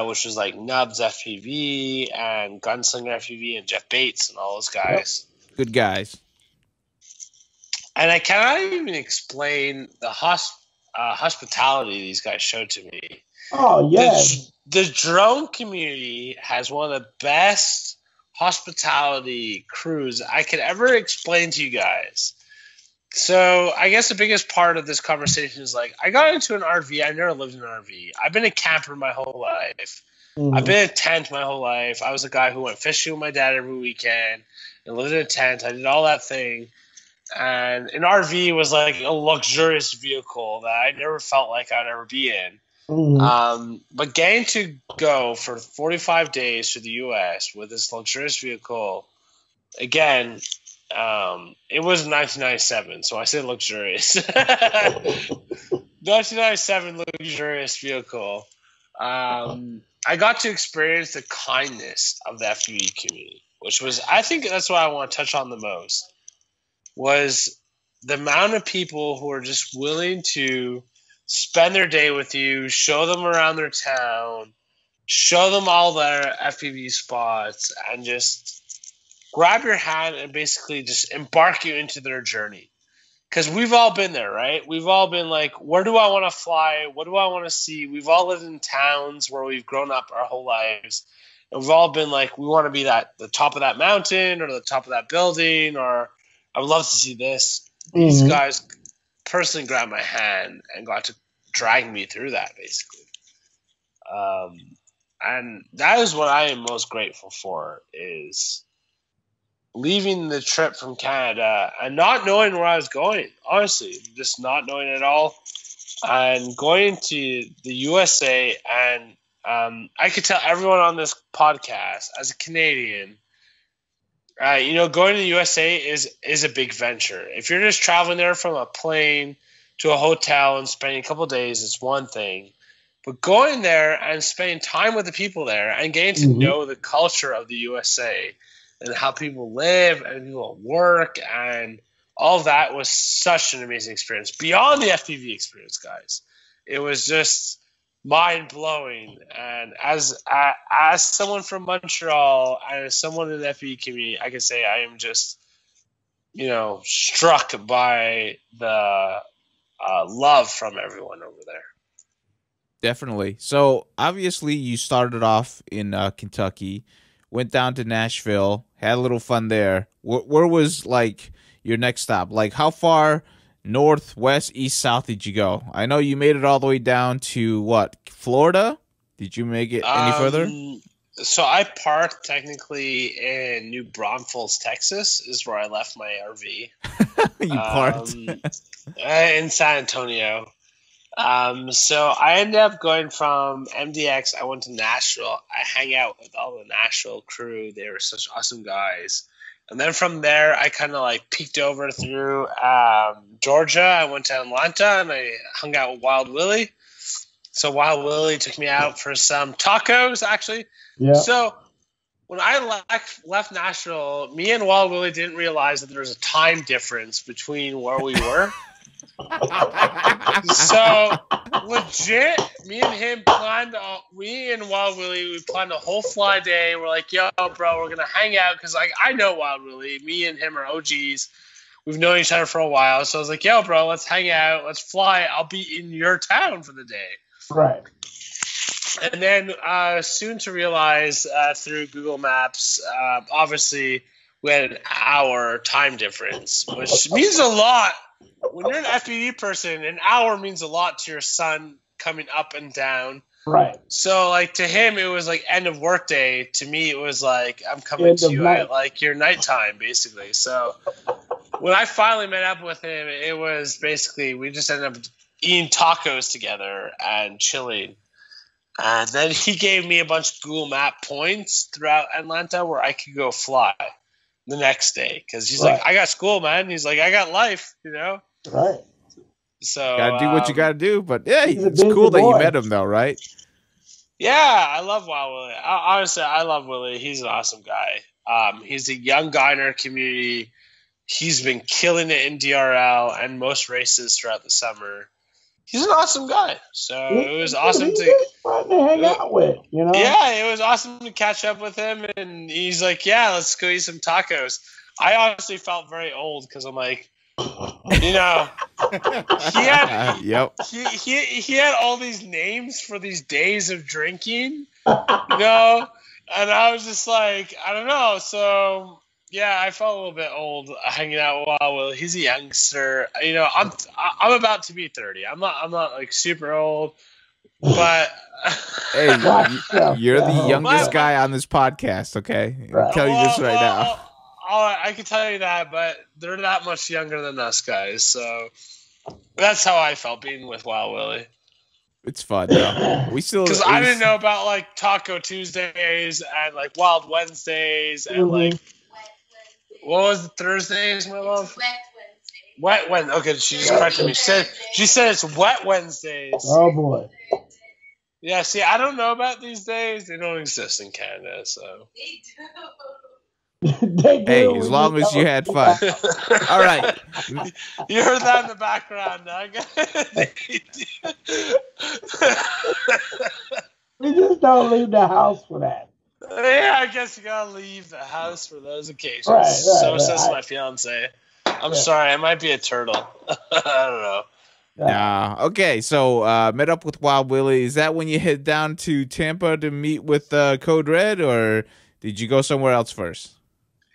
which was like Nubs FPV and Gunslinger FPV and Jeff Bates and all those guys. Yep. Good guys. And I cannot even explain the hospitality these guys showed to me. Oh, yes. The drone community has one of the best hospitality crews I could ever explain to you guys. So I guess the biggest part of this conversation is like, I got into an RV. I've never lived in an RV. I've been a camper my whole life. Mm-hmm. I've been in a tent my whole life. I was a guy who went fishing with my dad every weekend and lived in a tent. I did all that thing. And an RV was like a luxurious vehicle that I never felt like I'd ever be in. But getting to go for 45 days to the U.S. with this luxurious vehicle, again, it was 1997, so I say luxurious. 1997 luxurious vehicle. I got to experience the kindness of the FPV community, which was, I think that's what I want to touch on the most, was the amount of people who are just willing to spend their day with you, show them around their town, show them all their FPV spots, and just grab your hand and basically just embark you into their journey. Because we've all been there, right? We've all been like, where do I want to fly? What do I want to see? We've all lived in towns where we've grown up our whole lives. And we've all been like, we want to be the top of that mountain or the top of that building, or I would love to see this. These guys personally grabbed my hand and got to drag me through that, basically. And that is what I am most grateful for, is leaving the trip from Canada and not knowing where I was going, honestly, just not knowing at all, and going to the USA. And I could tell everyone on this podcast, as a Canadian, going to the USA is a big venture. If you're just traveling there from a plane to a hotel and spending a couple of days, it's one thing. But going there and spending time with the people there and getting to know the culture of the USA and how people live and people work and all of that was such an amazing experience. Beyond the FPV experience, guys. It was just mind-blowing. And as someone from Montreal and as someone in the FPV community, I can say I am just, struck by the love from everyone over there. Definitely. So obviously you started off in Kentucky, went down to Nashville, had a little fun there. Where was like your next stop? Like how far north, west, east, south did you go? I know you made it all the way down to what, Florida? Did you make it any further? So I parked technically in New Braunfels, Texas, is where I left my RV. You parked in San Antonio. So I ended up going from MDX. I went to Nashville. I hang out with all the Nashville crew. They were such awesome guys. And then from there, I kind of like peeked over through Georgia. I went to Atlanta and I hung out with Wild Willie. So Wild Willie took me out for some tacos, actually. Yeah. So when I left Nashville, me and Wild Willie didn't realize that there was a time difference between where we were. So legit, me and Wild Willie, we planned a whole fly day. We're like, yo, bro, we're gonna hang out because I know Wild Willie. Me and him are OGs. We've known each other for a while. So I was like, yo, bro, let's hang out. Let's fly. I'll be in your town for the day. Right. And then soon to realize through Google Maps, obviously we had an hour time difference, which means a lot. When you're an FPV person, an hour means a lot to your son coming up and down. Right. So, like, to him, it was like end of work day. To me, it was like I'm coming to you at like your nighttime, basically. So, when I finally met up with him, it was basically we just ended up eating tacos together and chilling. And then he gave me a bunch of Google Map points throughout Atlanta where I could go fly the next day. Because he's like, I got school, man. He's like, I got life, Right. So gotta do what you gotta do. But yeah, it's cool that you met him, though, right? Yeah, I love Wild Willie. Honestly, I love Willie. He's an awesome guy. He's a young guy in our community. He's been killing it in DRL and most races throughout the summer. He's an awesome guy. So it was awesome to hang out with, Yeah, it was awesome to catch up with him. And he's like, yeah, let's go eat some tacos. I honestly felt very old because I'm like, he had all these names for these days of drinking, and I was just like, I don't know. So yeah, I felt a little bit old hanging out with Wild Will. He's a youngster. I'm about to be 30. I'm not like super old, but hey, you're the youngest guy on this podcast. Okay, I'll tell you this right now. I can tell you that, but they're not much younger than us guys, so that's how I felt being with Wild Willie. It's fun though. We still because I didn't know about like Taco Tuesdays and like Wild Wednesdays and like what was the Thursdays, my love? Wet Wednesdays. Okay, she just corrected me. She said it's Wet Wednesdays. Oh boy. Yeah, see, I don't know about these days. They don't exist in Canada, so. They do. Hey, as long as you had fun. All right. You heard that in the background, Doug. We just don't leave the house for that. Yeah, I guess you gotta leave the house for those occasions. Right, so right. says my fiance. I'm sorry, I might be a turtle. I don't know. Okay, so met up with Wild Willie. Is that when you head down to Tampa to meet with Code Red, or did you go somewhere else first?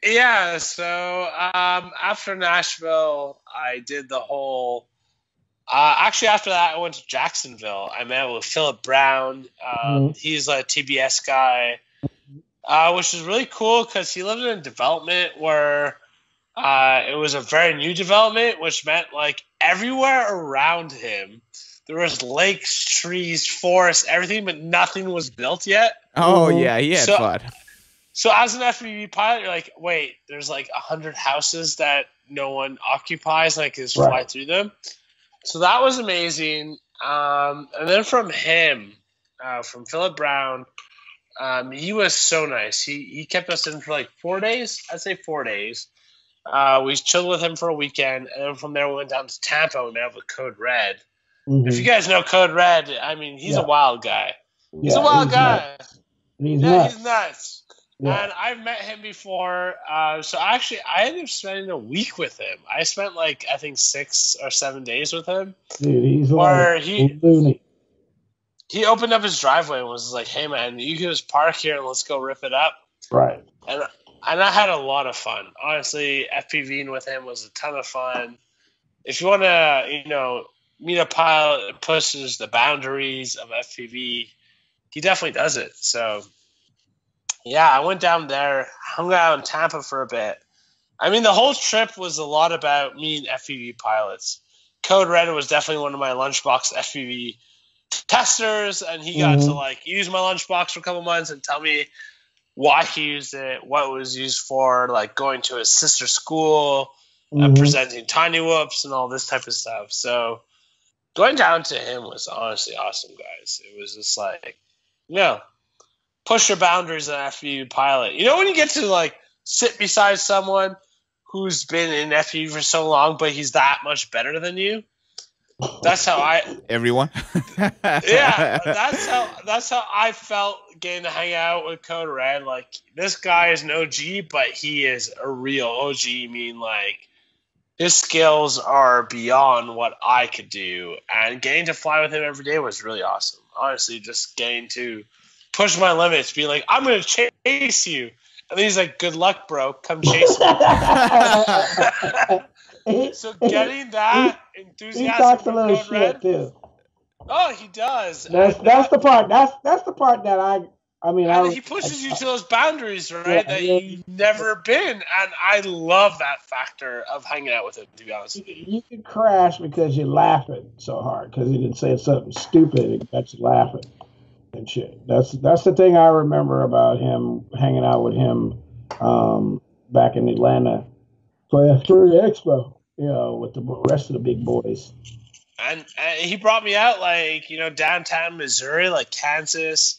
Yeah, so after Nashville, I did the whole. Actually, after that, I went to Jacksonville. I met with Philip Brown. He's a TBS guy, which is really cool because he lived in a development where it was a very new development, which meant like everywhere around him there was lakes, trees, forests, everything, but nothing was built yet. Oh yeah, he had fun. So as an FPV pilot, you're like, wait, there's like 100 houses that no one occupies, and I can just fly through them. So that was amazing. And then from him, from Philip Brown, he was so nice. He kept us in for like 4 days. I'd say 4 days. We chilled with him for a weekend, and then from there we went down to Tampa. We met up with Code Red. If you guys know Code Red, I mean, he's a wild guy. He's a wild guy. He's nuts. He's nuts. Yeah. And I've met him before. So actually, I ended up spending a week with him. I spent like, I think 6 or 7 days with him. Dude, he's loony. He opened up his driveway and was like, hey, man, you can just park here and let's go rip it up. Right. And I had a lot of fun. Honestly, FPVing with him was a ton of fun. If you want to, meet a pilot that pushes the boundaries of FPV, he definitely does it. So, yeah, I went down there, hung out in Tampa for a bit. I mean, the whole trip was a lot about meeting FPV pilots. Code Red was definitely one of my Lunchbox FPV testers, and he got to use my Lunchbox for a couple months and tell me why he used it, what it was used for, like going to his sister school, presenting tiny whoops and all this type of stuff. So going down to him was honestly awesome, guys. It was just like, push your boundaries as an FPV pilot. You know when you get to sit beside someone who's been in FPV for so long, but he's that much better than you? That's how everyone. Yeah, that's how I felt getting to hang out with Code Red. Like, this guy is an OG, but he is a real OG. I mean, his skills are beyond what I could do, and getting to fly with him every day was really awesome. Honestly, just getting to push my limits, be like, I'm going to chase you. And then he's like, good luck, bro. Come chase me. So getting that enthusiasm. He talks a little shit, too. Oh, he does. That's the part. That's the part that he pushes you to those boundaries, right? That you've never been. And I love that factor of hanging out with him, to be honest. You can crash because you're laughing so hard because he didn't say something stupid and got you laughing and shit. That's the thing I remember about him, hanging out with him back in Atlanta for F3 Expo, with the rest of the big boys. And he brought me out downtown Missouri, Kansas.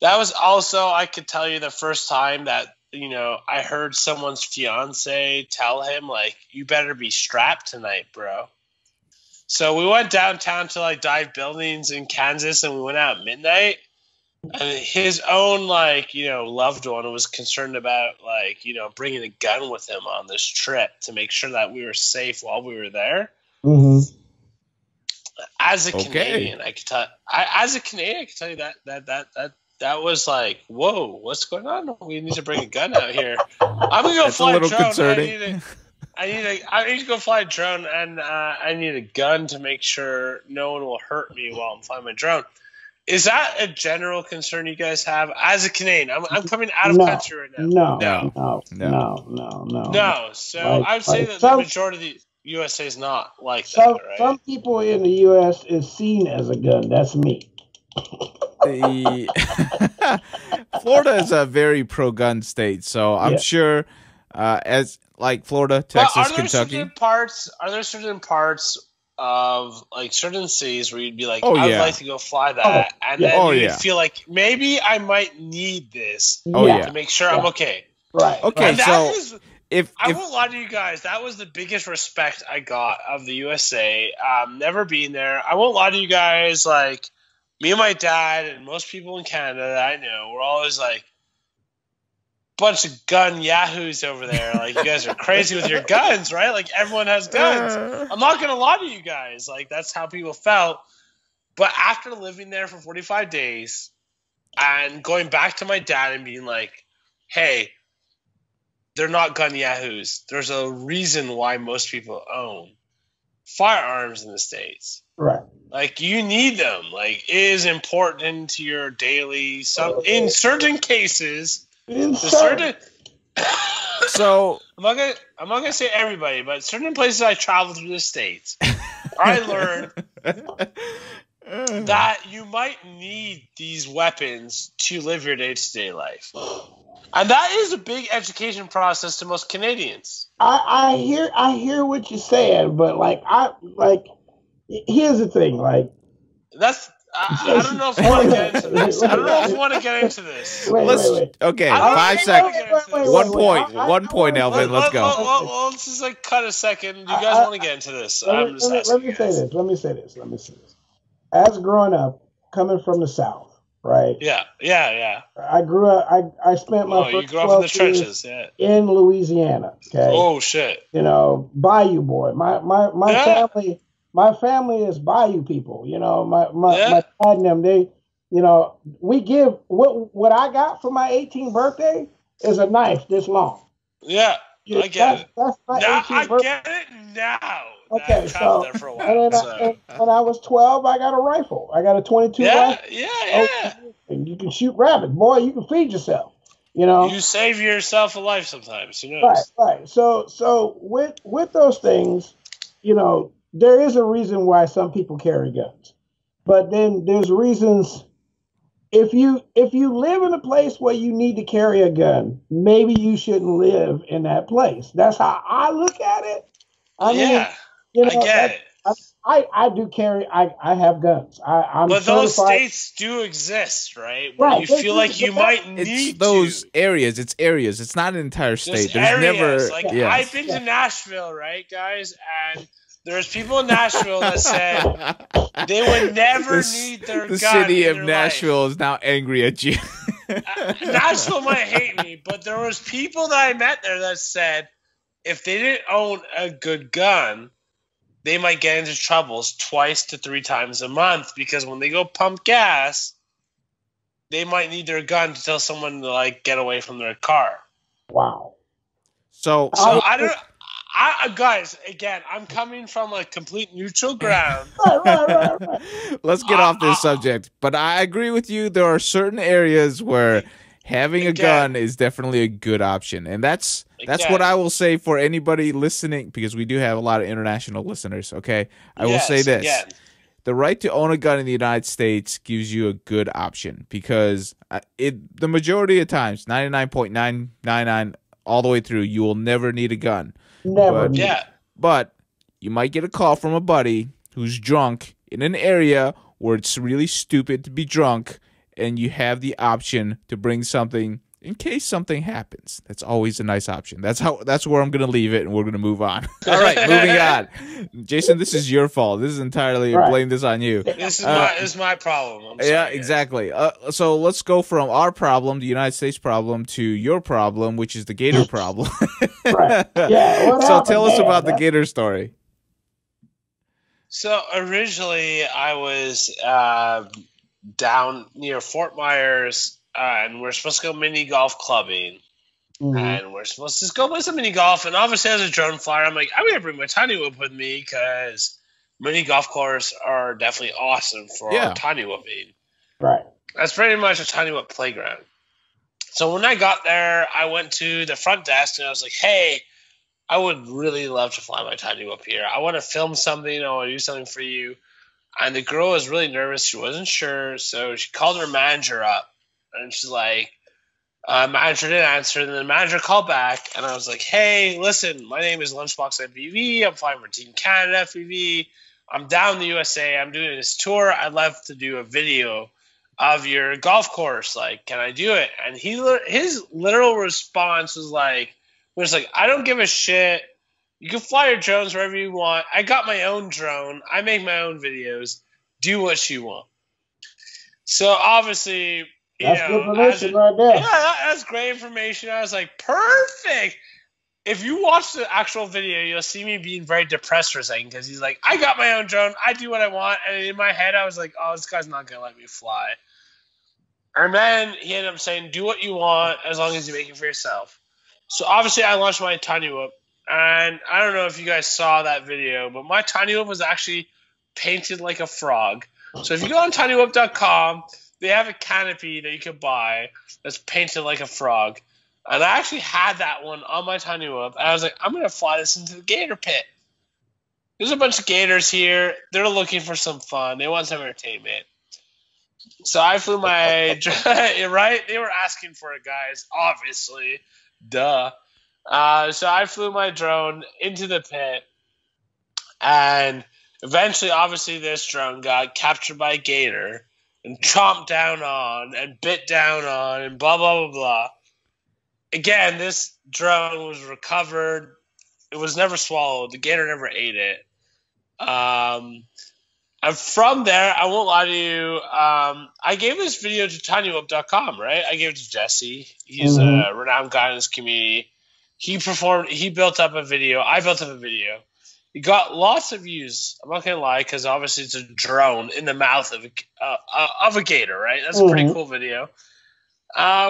That was also, I could tell you, the first time that I heard someone's fiance tell him you better be strapped tonight, bro. So we went downtown to dive buildings in Kansas, and we went out at midnight. And his own loved one was concerned about bringing a gun with him on this trip to make sure that we were safe while we were there. As a Canadian, I could tell. I could tell you that was whoa, what's going on? We need to bring a gun out here. I'm gonna go fly a drone. Concerning. I need to go fly a drone, and I need a gun to make sure no one will hurt me while I'm flying my drone. Is that a general concern you guys have as a Canadian? I'm coming out of country right now. No. So I would say that the majority of the USA is not like Some that, right? some people in the U.S. is seen as a gun. That's me. Florida is a very pro-gun state, so I'm Yeah. sure, as like Florida, But Texas, are there Kentucky. certain parts? Are there certain parts of like certain cities where you'd be like, Oh, I would yeah. like to go fly that, and yeah. then Oh, you yeah. would feel like maybe I might need this Oh, Yeah. yeah. to make sure I'm okay. Right. Okay, And that so is, if I won't lie to you guys, that was the biggest respect I got of the USA. Never being there. I won't lie to you guys, like, me and my dad and most people in Canada that I know, we're always like, bunch of gun yahoos over there. Like, you guys are crazy with your guns, right? Like, everyone has guns. I'm not going to lie to you guys. Like, that's how people felt. But after living there for 45 days and going back to my dad and being like, hey, they're not gun yahoos. There's a reason why most people own firearms in the States. Right. Like, you need them. Like, it is important to your daily. In certain cases, certain. so I'm not gonna say everybody, but certain places I travel through the States, I learned that you might need these weapons to live your day-to-day life. And that is a big education process to most Canadians. I hear what you're saying, but here's the thing, like That's I don't know if we want to get into this. I don't know if we want to get into this. Wait. Okay, I don't 5 think seconds. we want to get into this. One point, Elvin. Let's go. Let's just like cut a second. Do you guys want to get into this? I'm just asking. Let me say this. As growing up, coming from the South, right? Yeah. I grew up. I spent my You first grew up in the 12 trenches, years in Louisiana. Okay. Oh shit. You know, Bayou boy. Yeah. My family is Bayou people. You know, my Yeah. dad and them. They, you know, we give what I got for my 18th birthday is a knife this long. Yeah. I get it. That's my Now 18th I birthday. get it now. Okay, I've traveled so there for a while. when I was 12, I got a rifle. I got a 22 rifle. Yeah. And you can shoot rabbits, boy. You can feed yourself. You know. You save yourself a life sometimes. Who knows? Right. So with those things, you know, there is a reason why some people carry guns, but then there's reasons. If you live in a place where you need to carry a gun, maybe you shouldn't live in that place. That's how I look at it. I mean, you know, I get it. I do carry. I have guns. I'm but certified. Those states do exist, right? Where Right, you they feel do, like you but might It's need those to. areas. It's areas. It's not an entire state. Just There's areas. never. Like Yes. I've been to Nashville, right, guys? And there's people in Nashville that said they would never need their The gun city in of their Nashville life. is now angry at you. Nashville might hate me, but there was people that I met there that said if they didn't own a good gun, they might get into troubles 2 to 3 times a month because when they go pump gas, they might need their gun to tell someone to like get away from their car. Wow. So I don't. Guys, again, I'm coming from a complete neutral ground. Right. let's get off this subject. But I agree with you. There are certain areas where having a gun is definitely a good option, and that's what I will say for anybody listening, because we do have a lot of international listeners. Okay, I will say this: the right to own a gun in the United States gives you a good option because the majority of times, 99.999 all the way through, you will never need a gun. Never. But you might get a call from a buddy who's drunk in an area where it's really stupid to be drunk, and you have the option to bring something in case something happens. That's always a nice option. That's where I'm going to leave it, and we're going to move on. All right, moving on. Jason, this is your fault. This is entirely blame this on you. This is my problem. I'm sorry, exactly. So let's go from our problem, the United States problem, to your problem, which is the gator problem. Right. Yeah. So tell us about the gator story. So originally, I was down near Fort Myers, and we're supposed to go mini golf clubbing. Mm-hmm. And we're supposed to just go play some mini golf. And obviously, as a drone flyer, I'm like, I'm going to bring my tiny whip with me because mini golf courses are definitely awesome for tiny whipping. Right. That's pretty much a tiny whip playground. So when I got there, I went to the front desk and I was like, hey, I would really love to fly my tiny whoop here. I want to film something. I want to do something for you. And the girl was really nervous. She wasn't sure. So she called her manager up. And she's like, manager didn't answer. And then the manager called back. And I was like, hey, listen, my name is Lunchbox FPV. I'm flying for Team Canada FPV. I'm down in the USA. I'm doing this tour. I'd love to do a video of your golf course. Like, can I do it? And his literal response was like, I don't give a shit. You can fly your drones wherever you want. I got my own drone. I make my own videos. Do what you want. So obviously, that's good information right there. Yeah, that's great information. I was like, perfect. If you watch the actual video, you'll see me being very depressed for a second because he's like, I got my own drone. I do what I want. And in my head, I was like, oh, this guy's not going to let me fly. And then he ended up saying, do what you want as long as you make it for yourself. So obviously, I launched my tiny whoop. And I don't know if you guys saw that video, but my tiny whoop was actually painted like a frog. So if you go on tinywhoop.com, they have a canopy that you can buy that's painted like a frog. And I actually had that one on my tiny whoop. And I was like, I'm going to fly this into the gator pit. There's a bunch of gators here. They're looking for some fun. They want some entertainment. So I flew my right? They were asking for it, guys. Obviously. Duh. So I flew my drone into the pit. And eventually, obviously, this drone got captured by a gator and chomped down on and bit down on and blah, blah, blah, blah. Again, this drone was recovered. It was never swallowed. The gator never ate it. And from there, I won't lie to you, I gave this video to tinywhoop.com, right? I gave it to Jesse. He's a renowned guy in this community. He built up a video. I built up a video. He got lots of views. I'm not going to lie, because obviously it's a drone in the mouth of a gator, right? That's a pretty cool video.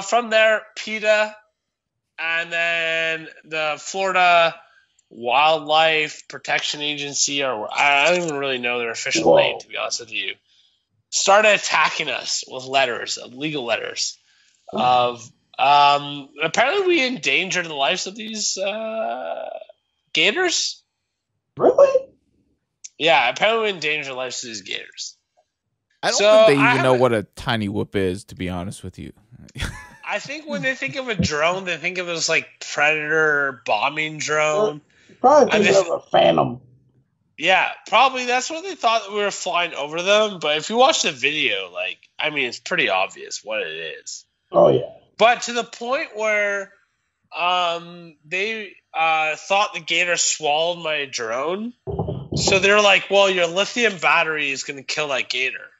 From there, PETA and then the Florida Wildlife Protection Agency, or I don't even really know their official name, to be honest with you, started attacking us with letters, legal letters, of apparently we endangered the lives of these gators. Really? Yeah, apparently we endangered the lives of these gators. I don't think they even know what a tiny whoop is, to be honest with you. I think when they think of a drone, they think of it as like predator bombing drone. Probably think of a phantom. Yeah, probably that's what they thought, that we were flying over them. But if you watch the video, like, I mean, it's pretty obvious what it is. Oh, yeah. But to the point where they thought the gator swallowed my drone. So they're like, well, your lithium battery is going to kill that gator.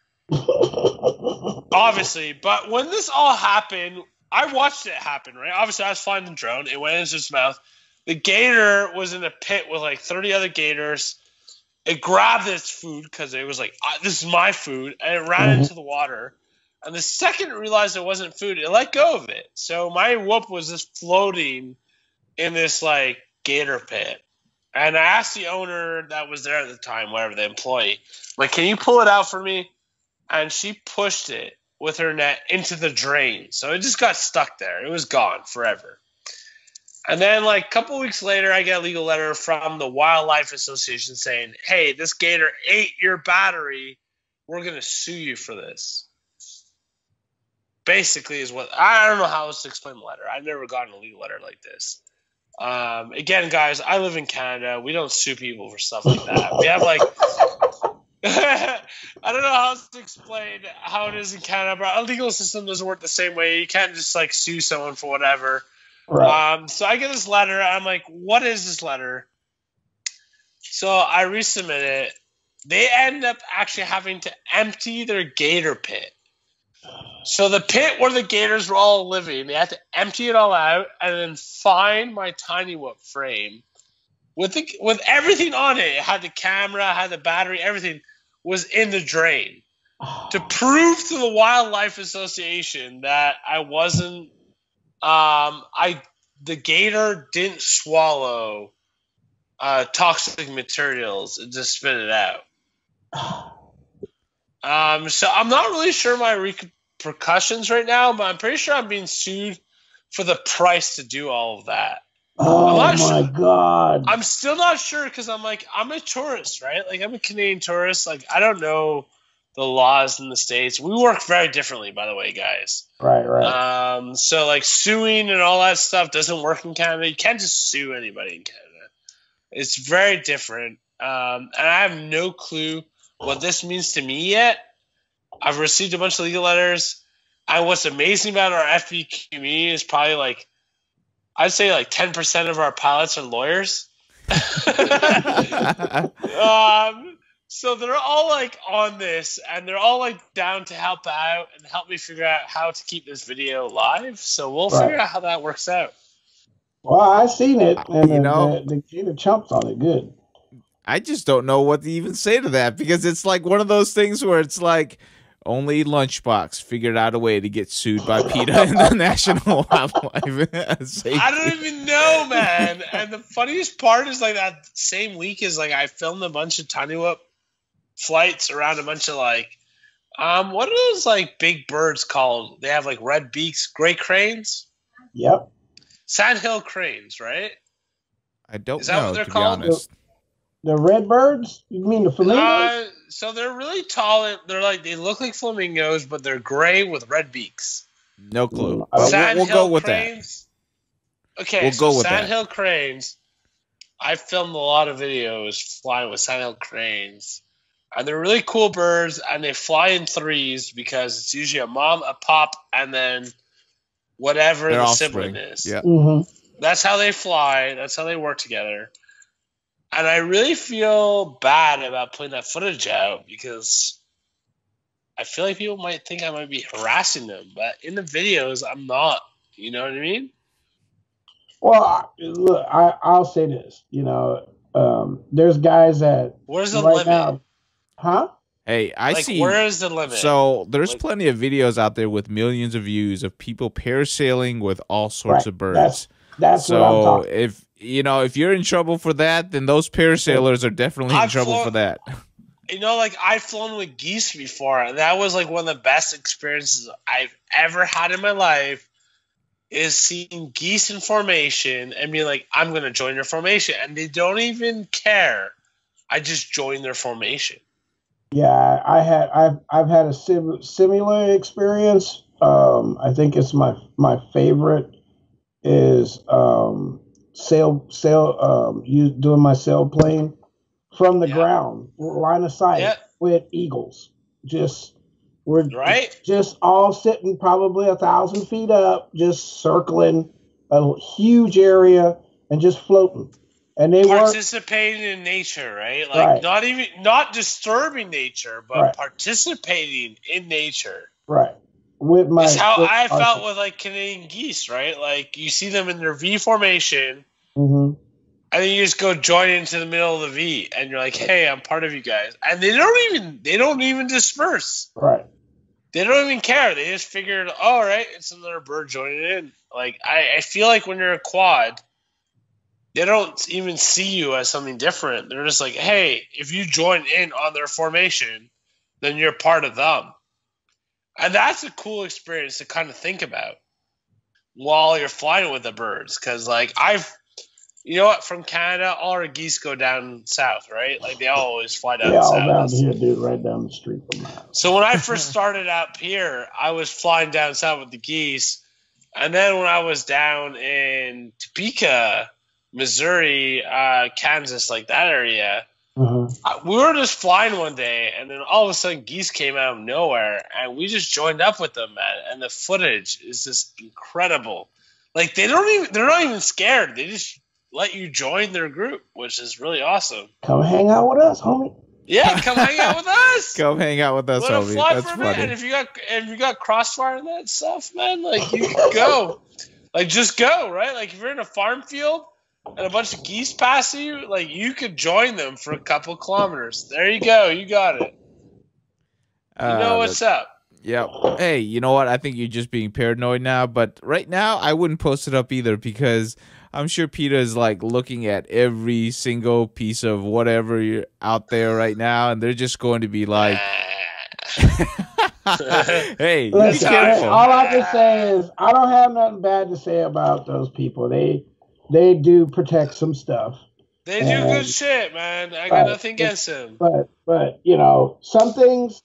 Obviously. But when this all happened, I watched it happen, right? Obviously, I was flying the drone. It went into its mouth. The gator was in a pit with like 30 other gators. It grabbed its food because it was like, this is my food. And it ran into the water. And the second it realized it wasn't food, it let go of it. So my whoop was just floating in this like gator pit. And I asked the owner that was there at the time, whatever, the employee, like, can you pull it out for me? And she pushed it with her net into the drain. So it just got stuck there. It was gone forever. And then like a couple weeks later, I get a legal letter from the Wildlife Association saying, hey, this gator ate your battery. We're going to sue you for this. Basically is what – I don't know how else to explain the letter. I've never gotten a legal letter like this. Again, guys, I live in Canada. We don't sue people for stuff like that. We have like – I don't know how else to explain how it is in Canada, but our legal system doesn't work the same way. You can't just like sue someone for whatever. Right. So I get this letter. I'm like, what is this letter? So I resubmit it. They end up actually having to empty their gator pit. So the pit where the gators were all living, they had to empty it all out and then find my tiny whoop frame with everything on it. It had the camera, had the battery, everything was in the drain to prove to the Wildlife Association that I wasn't. The gator didn't swallow toxic materials and just spit it out. So I'm not really sure my repercussions right now, but I'm pretty sure I'm being sued for the price to do all of that. Oh I'm not my sure. God. I'm still not sure because I'm a tourist, right? Like I'm a Canadian tourist. Like I don't know the laws in the States. We work very differently, by the way, guys. Right, right. So like suing and all that stuff doesn't work in Canada. You can't just sue anybody in Canada. It's very different. And I have no clue what this means to me yet. I've received a bunch of legal letters. And what's amazing about our FPV community is probably like, I'd say like 10% of our pilots are lawyers. So they're all like on this and they're all like down to help out and help me figure out how to keep this video live. So we'll figure out how that works out. Well, I seen it and You know, the gator chumps on it good. I just don't know what to even say to that because it's like one of those things where it's like only Lunchbox figured out a way to get sued by PETA and the National Wildlife Safety. I don't even know, man. And the funniest part is like that same week is like I filmed a bunch of tiny whoop flights around a bunch of like what are those like big birds called? They have like red beaks, gray cranes. Yep. Sandhill cranes, right? I don't Is that know, what they're to called? be honest. The red birds? You mean the flamingos? So they're really tall. They look like flamingos, but they're gray with red beaks. No clue. But we'll go with cranes. That. Okay, we'll go with Sandhill cranes. I filmed a lot of videos flying with Sandhill cranes. And they're really cool birds, and they fly in threes because it's usually a mom, a pop, and then whatever the sibling is. Yeah. Mm-hmm. That's how they fly. That's how they work together. And I really feel bad about putting that footage out because I feel like people might think I might be harassing them. But in the videos, I'm not. You know what I mean? Well, look, I'll say this. You know, there's guys that... Where's the limit? Now, huh? Hey, I see. Where is the limit? So there's plenty of videos out there with millions of views of people parasailing with all sorts of birds. That's so what I'm talking. if you're in trouble for that, then those parasailers are definitely in trouble for that. You know, like I've flown with geese before, and that was like one of the best experiences I've ever had in my life. Is seeing geese in formation and being like, I'm going to join your formation, and they don't even care. I just joined their formation. Yeah, I've had a similar experience. I think it's my favorite is doing my sailplane from the ground, line of sight with eagles. We're just all sitting probably 1,000 feet up, just circling a huge area and just floating. And they participating in nature, right? Like not disturbing nature, but participating in nature. Right. That's how I felt with like Canadian geese, right? Like you see them in their V formation, and then you just go join into the middle of the V, and you're like, "Hey, I'm part of you guys," and they don't even disperse. Right. They don't even care. They just figured, all right, it's another bird joining in. Like I feel like when you're a quad, they don't even see you as something different. They're just like, hey, if you join in on their formation, then you're part of them. And that's a cool experience to kind of think about while you're flying with the birds. Because, like, you know what, from Canada, all our geese go down south, right? Like, they always fly down south. Yeah, down here, dude, right down the street from my house. So when I first started up here, I was flying down south with the geese. And then when I was down in Topeka, Missouri, Kansas, like that area, we were just flying one day, and then all of a sudden geese came out of nowhere, and we just joined up with them, man. And the footage is just incredible. Like they're not even scared. They just let you join their group, which is really awesome. Come hang out with us, homie. Yeah, come hang out with us. Come hang out with us, homie. That's funny. And if you got crossfire and that stuff, man, like you go, like just go, right? Like if you're in a farm field and a bunch of geese pass you, like you could join them for a couple kilometers. There you go. You got it. You know what's up. Yeah. Hey, you know what? I think you're just being paranoid now. But right now, I wouldn't post it up either because I'm sure PETA is like looking at every single piece of whatever you're out there right now, and they're just going to be like, "Hey, listen, all I can say is I don't have nothing bad to say about those people. They they do protect some stuff. They do good shit, man. I got nothing against them. But you know, some things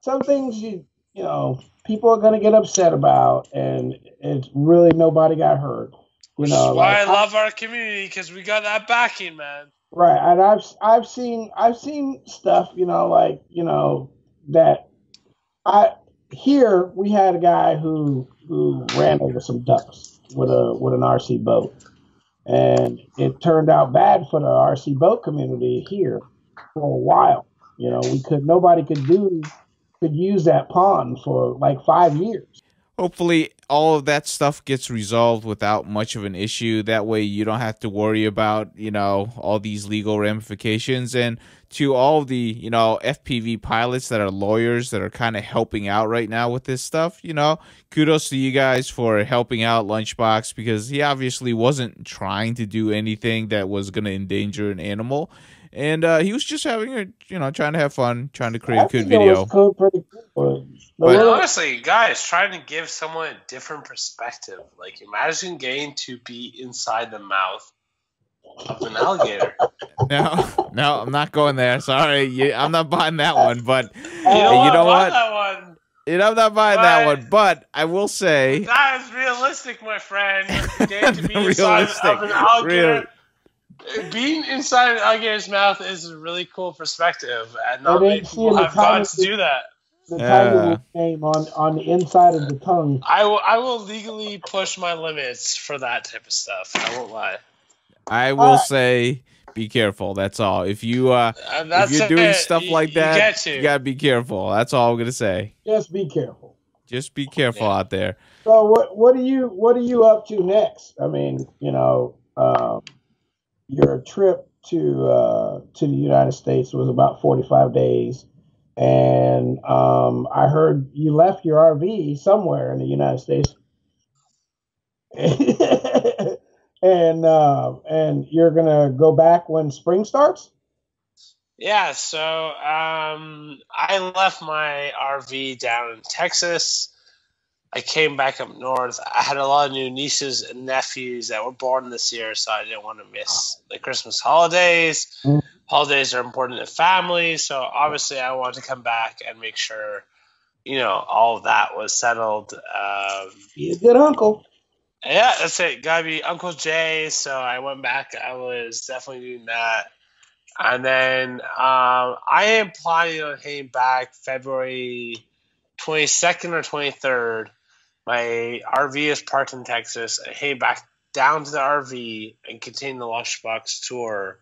you know people are going to get upset about, and it's really nobody got hurt. Which is why I love our community, because we got that backing, man. Right, and I've seen stuff, you know, like that here we had a guy who ran over some ducks with an RC boat, and it turned out bad for the RC boat community here for a while. You know, nobody could use that pond for like 5 years. Hopefully all of that stuff gets resolved without much of an issue. That way you don't have to worry about, you know, all these legal ramifications. And to all the, you know, FPV pilots that are lawyers that are kind of helping out right now with this stuff, you know, kudos to you guys for helping out Lunchbox, because he obviously wasn't trying to do anything that was going to endanger an animal. And he was just having a, you know, trying to have fun, trying to create a good video. Pretty cool. But honestly, guys, trying to give someone a different perspective. Like, imagine getting to be inside the mouth of an alligator. No, I'm not going there. Sorry, I'm not buying that one. But you know what? That one. You know, I'm not buying that one. But I will say that is realistic, my friend. Getting to be inside of an alligator. Being inside an alligator's mouth is a really cool perspective, and not many people have gotten to do that. The tiny name on the inside of the tongue. I will legally push my limits for that type of stuff. I won't lie. I will say, be careful. That's all. If you're doing stuff like that, you gotta be careful. That's all I'm gonna say. Just be careful. Just be careful out there. So what are you up to next? I mean, you know. Your trip to the United States was about 45 days, and I heard you left your RV somewhere in the United States, and you're gonna go back when spring starts. Yeah, so I left my RV down in Texas. I came back up north. I had a lot of new nieces and nephews that were born this year, so I didn't want to miss the Christmas holidays. Holidays are important to families, so obviously I wanted to come back and make sure, you know, all of that was settled. Be a good uncle. Yeah, that's it. Gotta be Uncle Jay. So I went back. I was definitely doing that. And then I am planning on heading back February 22nd or 23rd. My RV is parked in Texas. I head back down to the RV and continue the Lunchbox tour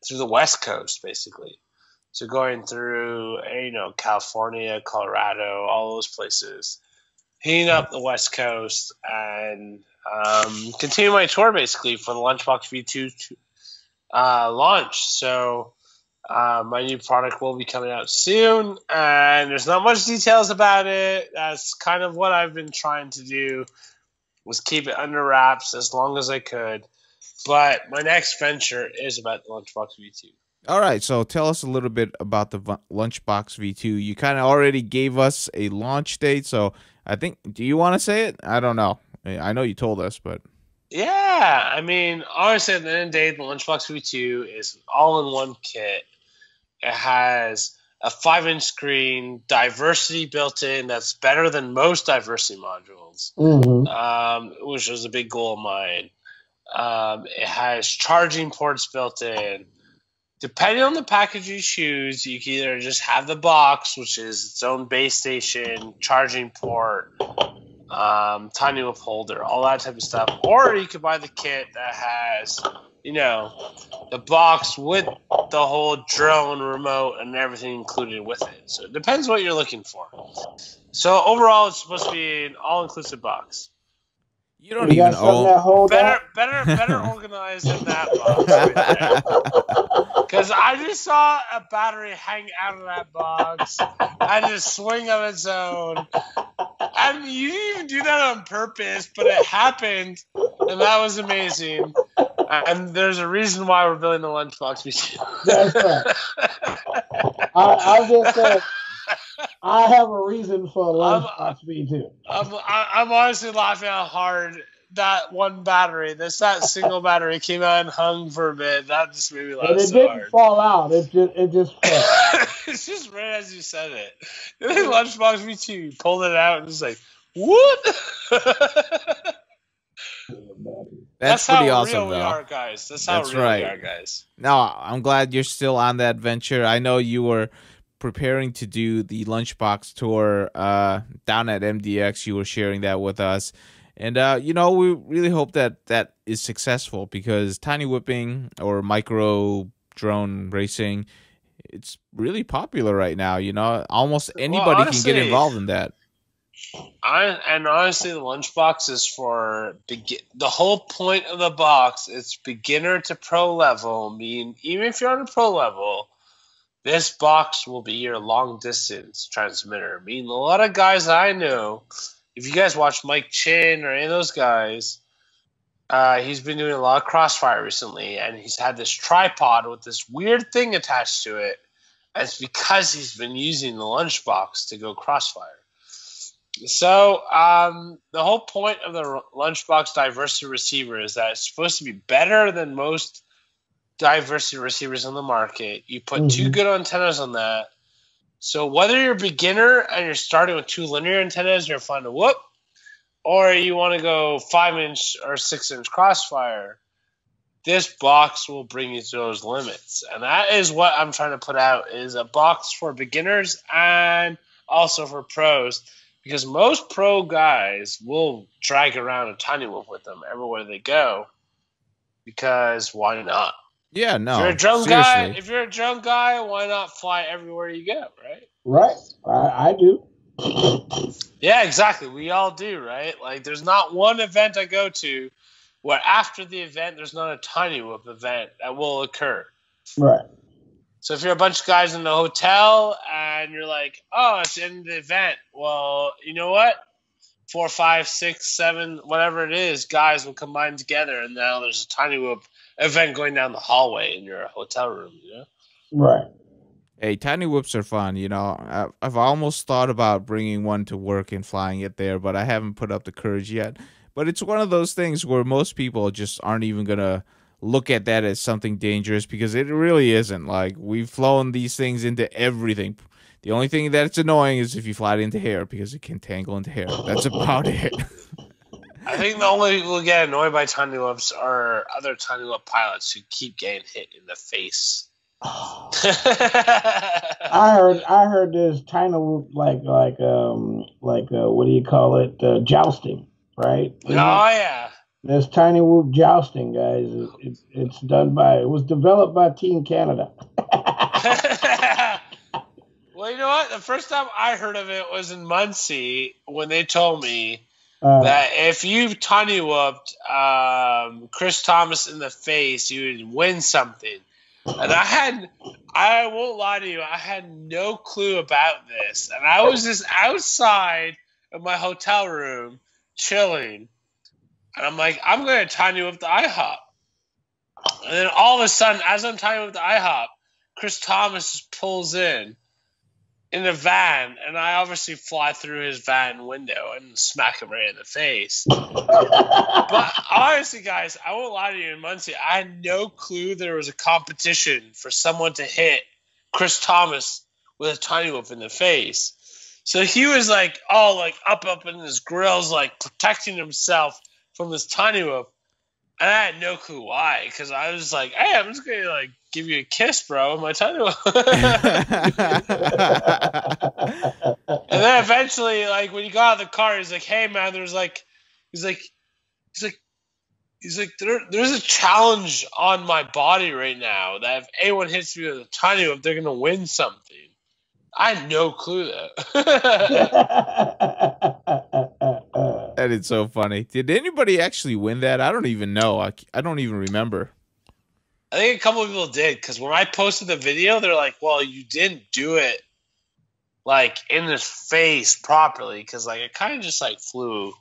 through the West Coast, basically. So going through, you know, California, Colorado, all those places. Heading up the West Coast and continue my tour, basically, for the Lunchbox V2 launch. So my new product will be coming out soon, and there's not much details about it. That's kind of what I've been trying to do, was keep it under wraps as long as I could. But my next venture is about the Lunchbox V2. All right, so tell us a little bit about the Lunchbox V2. You kind of already gave us a launch date, so I think, do you want to say it? I don't know. I know you told us, but... Yeah, I mean, honestly, at the end of the day, the Lunchbox V2 is all-in-one kit. It has a 5-inch screen, diversity built in that's better than most diversity modules, which was a big goal of mine. It has charging ports built in. Depending on the package you choose, you can either just have the box, which is its own base station, charging port, tiny whip holder, all that type of stuff, or you could buy the kit that has, you know, the box with the whole drone remote and everything included with it. So it depends what you're looking for. So overall, it's supposed to be an all-inclusive box. You don't even own better organized than that box right there. Because I just saw a battery hang out of that box and just swing of its own. I mean, you didn't even do that on purpose, but it happened, and that was amazing. And there's a reason why we're building the Lunchbox. That's right. I just said I have a reason for Lunchbox V2. I'm honestly laughing out hard that one battery. That single battery came out and hung for a bit. That just made me laugh And it so didn't hard. fall out. It just fell. It's just right as you said it. And then Lunchbox V2 pulled it out and was like, what? That's how pretty awesome, real we though. are, guys. That's how real right. we are, guys. No, I'm glad you're still on that venture. I know you were preparing to do the Lunchbox tour down at MDX. You were sharing that with us. And, you know, we really hope that that is successful, because tiny whipping or micro drone racing, it's really popular right now. You know, almost anybody can get involved in that. Honestly, the Lunchbox is for the whole point of the box. It's beginner to pro level. I mean, even if you're on a pro level, this box will be your long distance transmitter. I mean, a lot of guys I know, if you guys watch Mike Chin or any of those guys, he's been doing a lot of crossfire recently, and he's had this tripod with this weird thing attached to it. And it's because he's been using the Lunchbox to go crossfire. So the whole point of the Lunchbox diversity receiver is that it's supposed to be better than most diversity receivers on the market. You put two good antennas on that. So whether you're a beginner and you're starting with two linear antennas and you're flying a whoop, or you want to go 5-inch or 6-inch crossfire, this box will bring you to those limits. And that is what I'm trying to put out, is a box for beginners and also for pros. Because most pro guys will drag around a tiny whoop with them everywhere they go. Because why not? Yeah, no. If you're a drone guy, why not fly everywhere you go, right? Right. I do. Yeah, exactly. We all do, right? Like, there's not one event I go to where after the event there's not a tiny whoop event that will occur. Right. So if you're a bunch of guys in the hotel and you're like, oh, it's in the event, well, you know what? 4, 5, 6, 7, whatever it is, guys will combine together, and now there's a tiny whoop event going down the hallway in your hotel room, you know? Right. Hey, tiny whoops are fun, you know. I've almost thought about bringing one to work and flying it there, but I haven't put up the courage yet. But it's one of those things where most people just aren't even going to look at that as something dangerous, because it really isn't. Like, we've flown these things into everything. The only thing that's annoying is if you fly it into hair, because it can tangle into hair. That's about it. I think the only people who get annoyed by tiny whoops are other tiny whoop pilots who keep getting hit in the face. I heard there's tiny whoop like what do you call it? Jousting, right? Oh yeah. There's tiny whoop jousting, guys. It was developed by Team Canada. Well, you know what? The first time I heard of it was in Muncie when they told me that if you tiny whooped Chris Thomas in the face, you would win something. And I won't lie to you, I had no clue about this. And I was just outside of my hotel room chilling. And I'm like, I'm going to tiny whoop the IHOP. And then all of a sudden, as I'm tiny whoop the IHOP, Chris Thomas just pulls in a van, and I obviously fly through his van window and smack him right in the face. But honestly, guys, I won't lie to you, in Muncie, I had no clue there was a competition for someone to hit Chris Thomas with a tiny whoop in the face. So he was like, all like up in his grills, like protecting himself from this tiny whoop. And I had no clue why, because I was like, hey, I'm just going to like give you a kiss, bro, with my tiny whoop. And then eventually, like, when he got out of the car, he's like, hey, man, there's there's a challenge on my body right now that if anyone hits me with a tiny whoop, they're going to win something. I had no clue though. That is so funny. Did anybody actually win that? I don't even know. I don't even remember. I think a couple of people did, because when I posted the video, they're like, well, you didn't do it like in his face properly, because like it kind of just like flew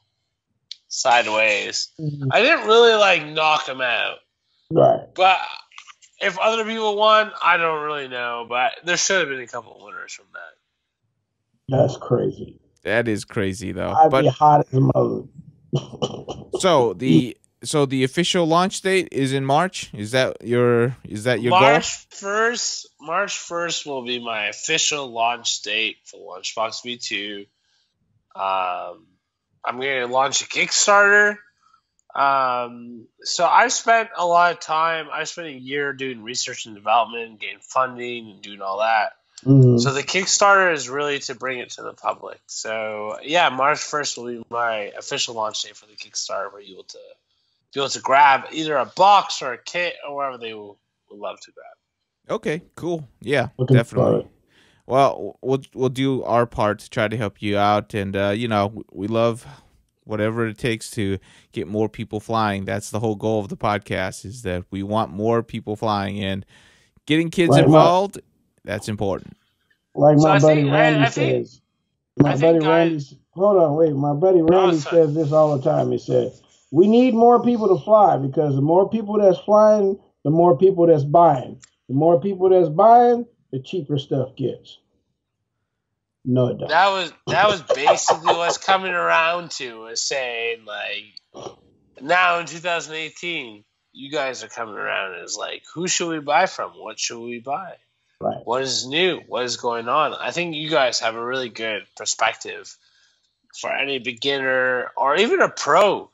sideways. I didn't really like knock him out. Right. But if other people won, I don't really know. But there should have been a couple of winners from that. That's crazy. That is crazy, though. I'd be hot as a mother. So the official launch date is in March. Is that your goal? March 1st will be my official launch date for Lunchbox V2. I'm going to launch a Kickstarter. So I spent a lot of time. I spent a year doing research and development, getting funding, and doing all that. Mm-hmm. So the Kickstarter is really to bring it to the public. So yeah, March 1st will be my official launch date for the Kickstarter, where you will be able to grab either a box or a kit or whatever they would love to grab. Okay, cool. Yeah, Looking definitely. forward. Well, we'll do our part to try to help you out, and we love whatever it takes to get more people flying. That's the whole goal of the podcast, is that we want more people flying, and getting kids Right, involved. That's important. Like So my I buddy think- Randy I think- says. My I buddy think, Randy. Hold on, wait. My buddy Randy sorry. says this all the time. He said, "We need more people to fly because the more people that's flying, the more people that's buying. The more people that's buying, the cheaper stuff gets." No, it don't. That was basically what's coming around to, is saying, like, now in 2018, you guys are coming around and it's like, who should we buy from? What should we buy? Right. What is new? What is going on? I think you guys have a really good perspective for any beginner or even a pro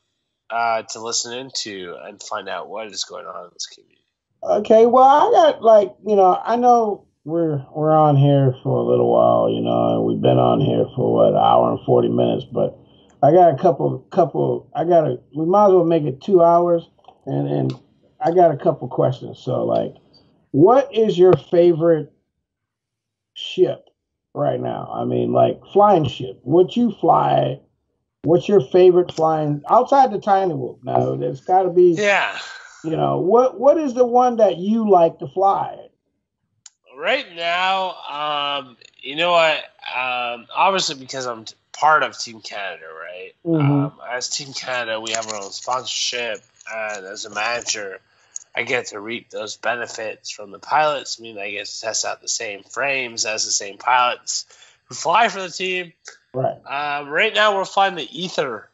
to listen into and find out what is going on in this community. Okay, well, I got I know we're on here for a little while, and we've been on here for what, an hour and 40 minutes, but I got we might as well make it 2 hours, and I got a couple questions. So, like, what is your favorite ship right now? I mean, like, flying ship. What you fly? What's your favorite flying outside the Tiny Whoop? Now, there's got to be. Yeah. What is the one that you like to fly? Right now, you know what? Obviously, because I'm part of Team Canada, right? Mm-hmm. As Team Canada, we have our own sponsorship, and as a manager, I get to reap those benefits from the pilots. I mean, I get to test out the same frames as the same pilots who fly for the team. Right. Right now, we're flying the Ether,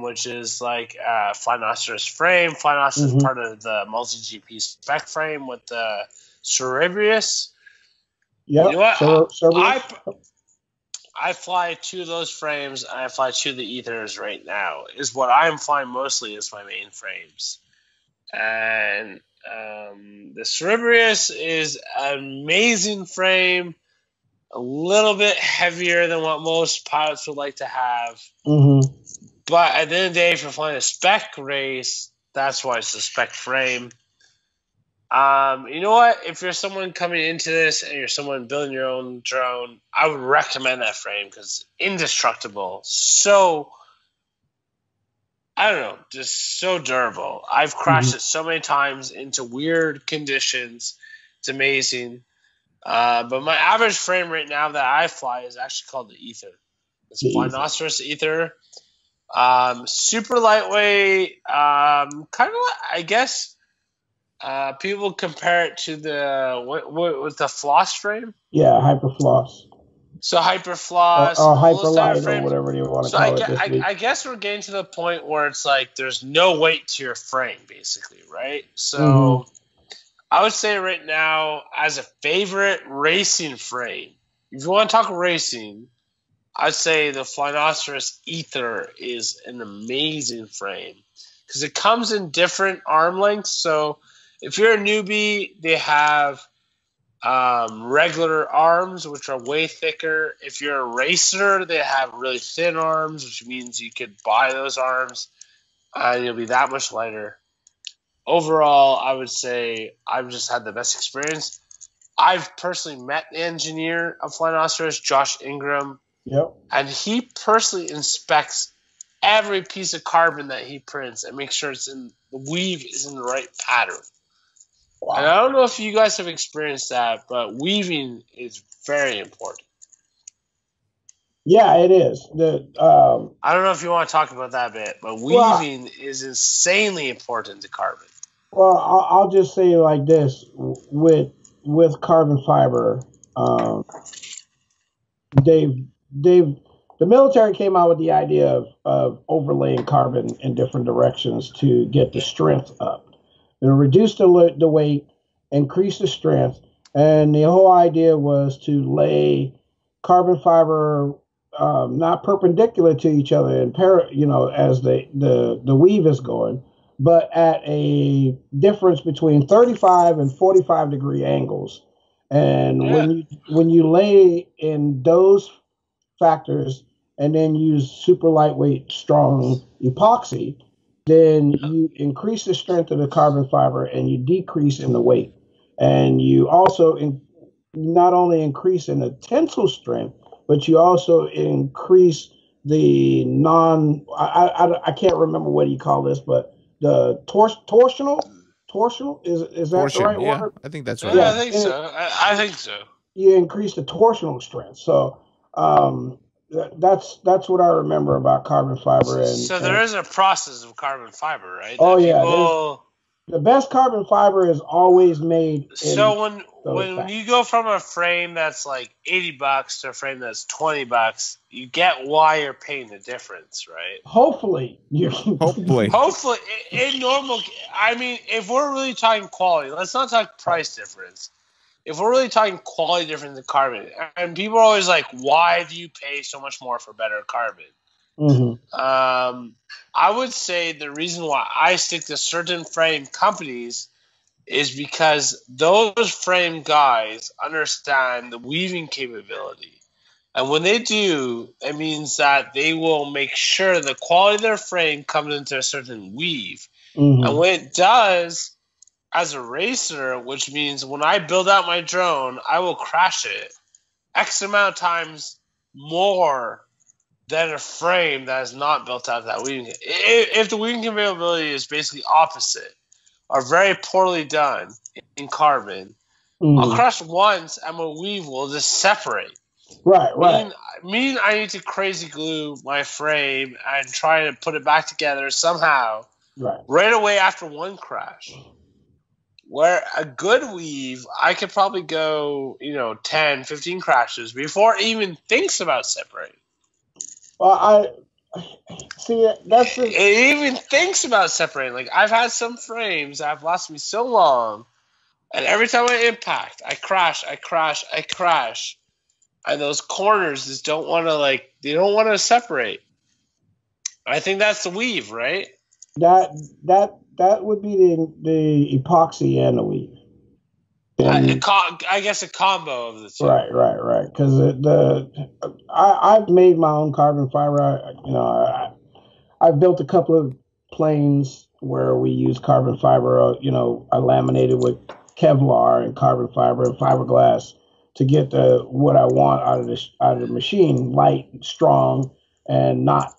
which is like Flynoceros frame. Flynoceros is part of the multi-GP spec frame with the Cerberus. Yeah. You know what? Cerberus. I fly two of those frames. And I fly two of the Ethers right now. Is what I'm flying mostly is my main frames. And the Cerberus is an amazing frame. A little bit heavier than what most pilots would like to have. Mm-hmm. But at the end of the day, if you're flying a spec race, that's why it's a spec frame. You know what? If you're someone coming into this and you're someone building your own drone, I would recommend that frame because it's indestructible. So, I don't know, just so durable. I've crashed it so many times into weird conditions. It's amazing. But my average frame right now that I fly is actually called the Ether. It's Flynoceros Ether. Super lightweight. Kind of, I guess, people compare it to the what the floss frame. Yeah, hyperfloss. So hyperfloss or hyperlight or whatever you want to call it. I guess we're getting to the point where it's like there's no weight to your frame, basically, right? So I would say right now, as a favorite racing frame, if you want to talk racing, I'd say the Flynoceros Ether is an amazing frame because it comes in different arm lengths. So if you're a newbie, they have regular arms, which are way thicker. If you're a racer, they have really thin arms, which means you could buy those arms and you'll be that much lighter. Overall, I would say I've just had the best experience. I've personally met the engineer of Flynoceros, Josh Ingram. Yep. And he personally inspects every piece of carbon that he prints and makes sure the weave is in the right pattern. Wow. And I don't know if you guys have experienced that, but weaving is very important. Yeah, it is. I don't know if you want to talk about that a bit, but weaving is insanely important to carbon. Well, I'll just say it like this: with carbon fiber, they've the military came out with the idea of overlaying carbon in different directions to get the strength up. Reduce the weight, increase the strength, and the whole idea was to lay carbon fiber not perpendicular to each other and as the weave is going, but at a difference between 35 and 45-degree angles. And when you lay in those factors and then use super lightweight, strong epoxy, then you increase the strength of the carbon fiber and you decrease in the weight. And you also not only increase in the tensile strength, but you also increase the I can't remember what you call this, but the torsional is that the right word? I think that's right. right. Yeah, I think so. I think so. You increase the torsional strength. So that's what I remember about carbon fiber. So there is a process of carbon fiber, right? Oh yeah, the best carbon fiber is always made. So when you go from a frame that's like $80 to a frame that's $20, you get why you're paying the difference, right? Hopefully, hopefully in normal. I mean, if we're really talking quality, let's not talk price difference. If we're really talking quality difference in carbon, and people are always like, why do you pay so much more for better carbon? Mm-hmm. I would say the reason why I stick to certain frame companies is because those frame guys understand the weaving capability. And when they do, it means that they will make sure the quality of their frame comes into a certain weave. Mm-hmm. And when it does, as a racer, which means when I build out my drone, I will crash it X amount of times more than a frame that is not built out of that weaving. If the weaving capability is basically opposite or very poorly done in carbon, I'll crash once and my weave will just separate. Right. Mean I need to crazy glue my frame and try to put it back together somehow right away after one crash. Where a good weave, I could probably go, 10, 15 crashes before it even thinks about separating. Well, I see it even thinks about separating. Like, I've had some frames that have lasted me so long, and every time I impact, I crash, and those corners just don't want to, they don't want to separate. I think that's the weave, right? That would be the epoxy and the weave. I guess a combo of the two. Right. Because I've made my own carbon fiber. I've built a couple of planes where we use carbon fiber. I laminated with Kevlar and carbon fiber and fiberglass to get what I want out of the machine, light, strong, and not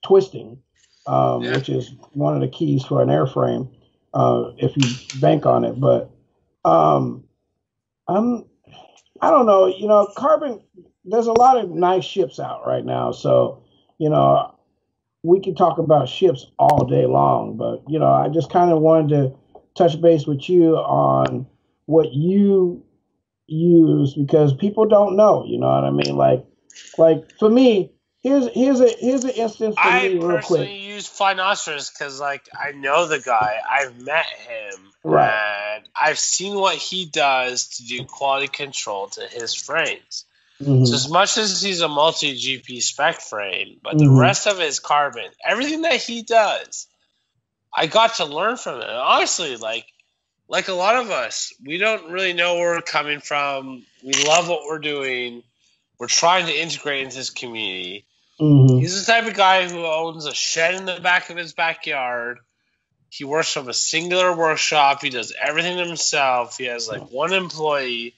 twisting, which is one of the keys for an airframe if you bank on it. But I don't know. Carbon. There's a lot of nice ships out right now, so we can talk about ships all day long. But I just kind of wanted to touch base with you on what you use because people don't know. You know what I mean? Like for me, here's an instance for me real quick. I personally use Phinoceros because I know the guy. I've met him. Right. And I've seen what he does to do quality control to his frames. Mm-hmm. So as much as he's a multi-GP spec frame, but the rest of his carbon, everything that he does, I got to learn from it. And honestly, like a lot of us, we don't really know where we're coming from. We love what we're doing. We're trying to integrate into this community. Mm-hmm. He's the type of guy who owns a shed in the back of his backyard. He works from a singular workshop. He does everything himself. He has one employee.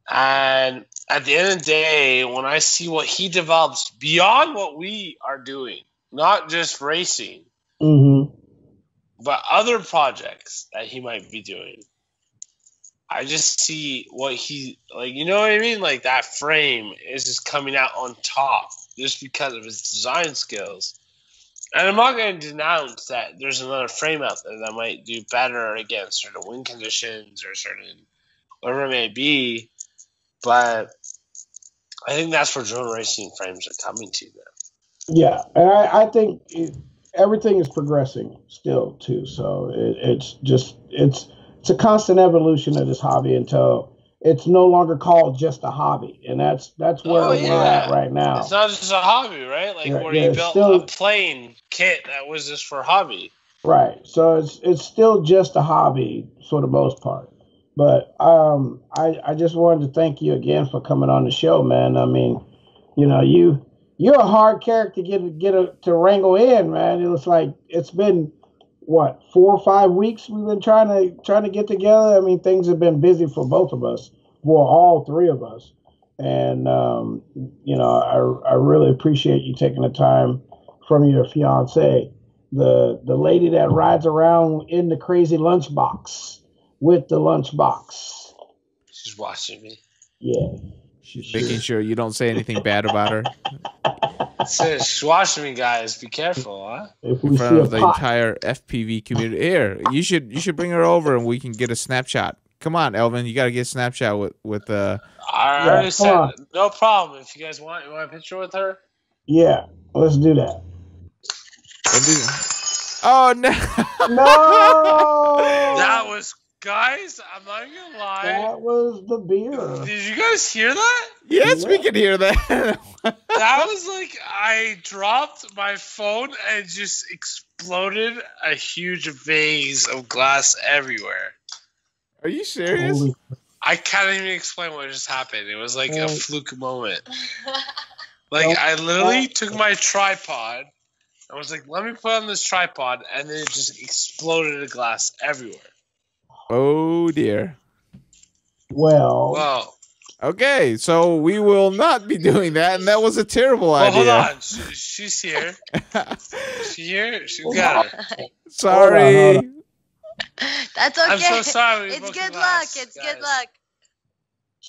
And at the end of the day, when I see what he develops beyond what we are doing, not just racing, but other projects that he might be doing, I just see what he, you know what I mean? That frame is just coming out on top just because of his design skills. And I'm not going to denounce that there's another frame out there that might do better against certain wind conditions or certain whatever it may be. But I think that's where drone racing frames are coming to now. Yeah, and I think everything is progressing still too. So it's a constant evolution of this hobby until it's no longer called just a hobby, and that's where we're at right now. It's not just a hobby, right? Like where you built a plane kit that was just for hobby. Right. So it's still just a hobby for the most part. But I just wanted to thank you again for coming on the show, man. I mean, you know, you're a hard character to wrangle in, man. It was like it's been what 4 or 5 weeks we've been trying to get together. I mean, things have been busy for both of us, for all three of us, and you know, I really appreciate you taking the time from your fiance, the lady that rides around in the crazy lunchbox with the lunchbox. She's watching me. Yeah. She's making sure you don't say anything bad about her. She's watching me, guys. Be careful, huh? In front of the entire FPV community. Here, you should bring her over and we can get a snapshot. Come on, Elvin, you gotta get a snapshot with I already said no problem. If you guys want a picture with her? Yeah, let's do that. Oh no! No! That was, guys, I'm not gonna lie. That was the beer. Did you guys hear that? Yes, we can hear that. That was like I dropped my phone and just exploded a huge vase of glass everywhere. Are you serious? I can't even explain what just happened. It was like a fluke moment. Like I literally took my tripod. I was like, let me put on this tripod, and then it just exploded a glass everywhere. Oh dear. Well. Okay, so we will not be doing that, and that was a terrible idea. Hold on, she's here. She's here. She got her. Sorry. Hold on. That's okay. I'm so sorry. It's good luck. It's good luck.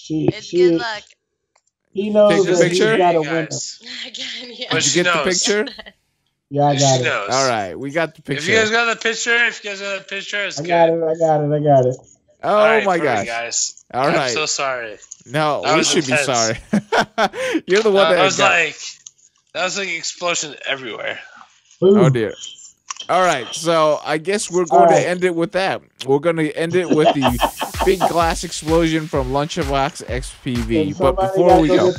It's good luck. He knows that he's got a winner. Did you get the picture? Yeah, I got it. All right, we got the picture. If you guys got the picture, it's I good. got it. Oh right, my gosh. Guys. All right. I'm so sorry. No, that we should be sorry. You're the one that was like explosion everywhere. Ooh. Oh dear. All right, so I guess we're going to end it with that. We're going to end it with the big glass explosion from Lunchbox FPV. But before we go,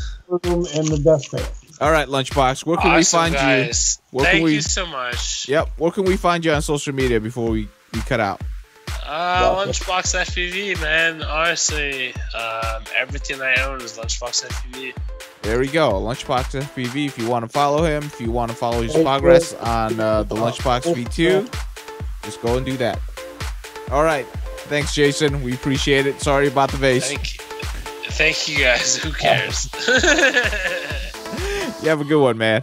in the dustpan. All right, Lunchbox, where can we find you? Thank you so much. Yep, where can we find you on social media before we cut out? Lunchbox FPV, man. Honestly, everything I own is Lunchbox FPV. There we go, Lunchbox FPV. If you want to follow him, if you want to follow his progress on the Lunchbox V2, just go and do that. All right, thanks, Jason. We appreciate it. Sorry about the vase. Thank you, guys. Who cares? You have a good one, man.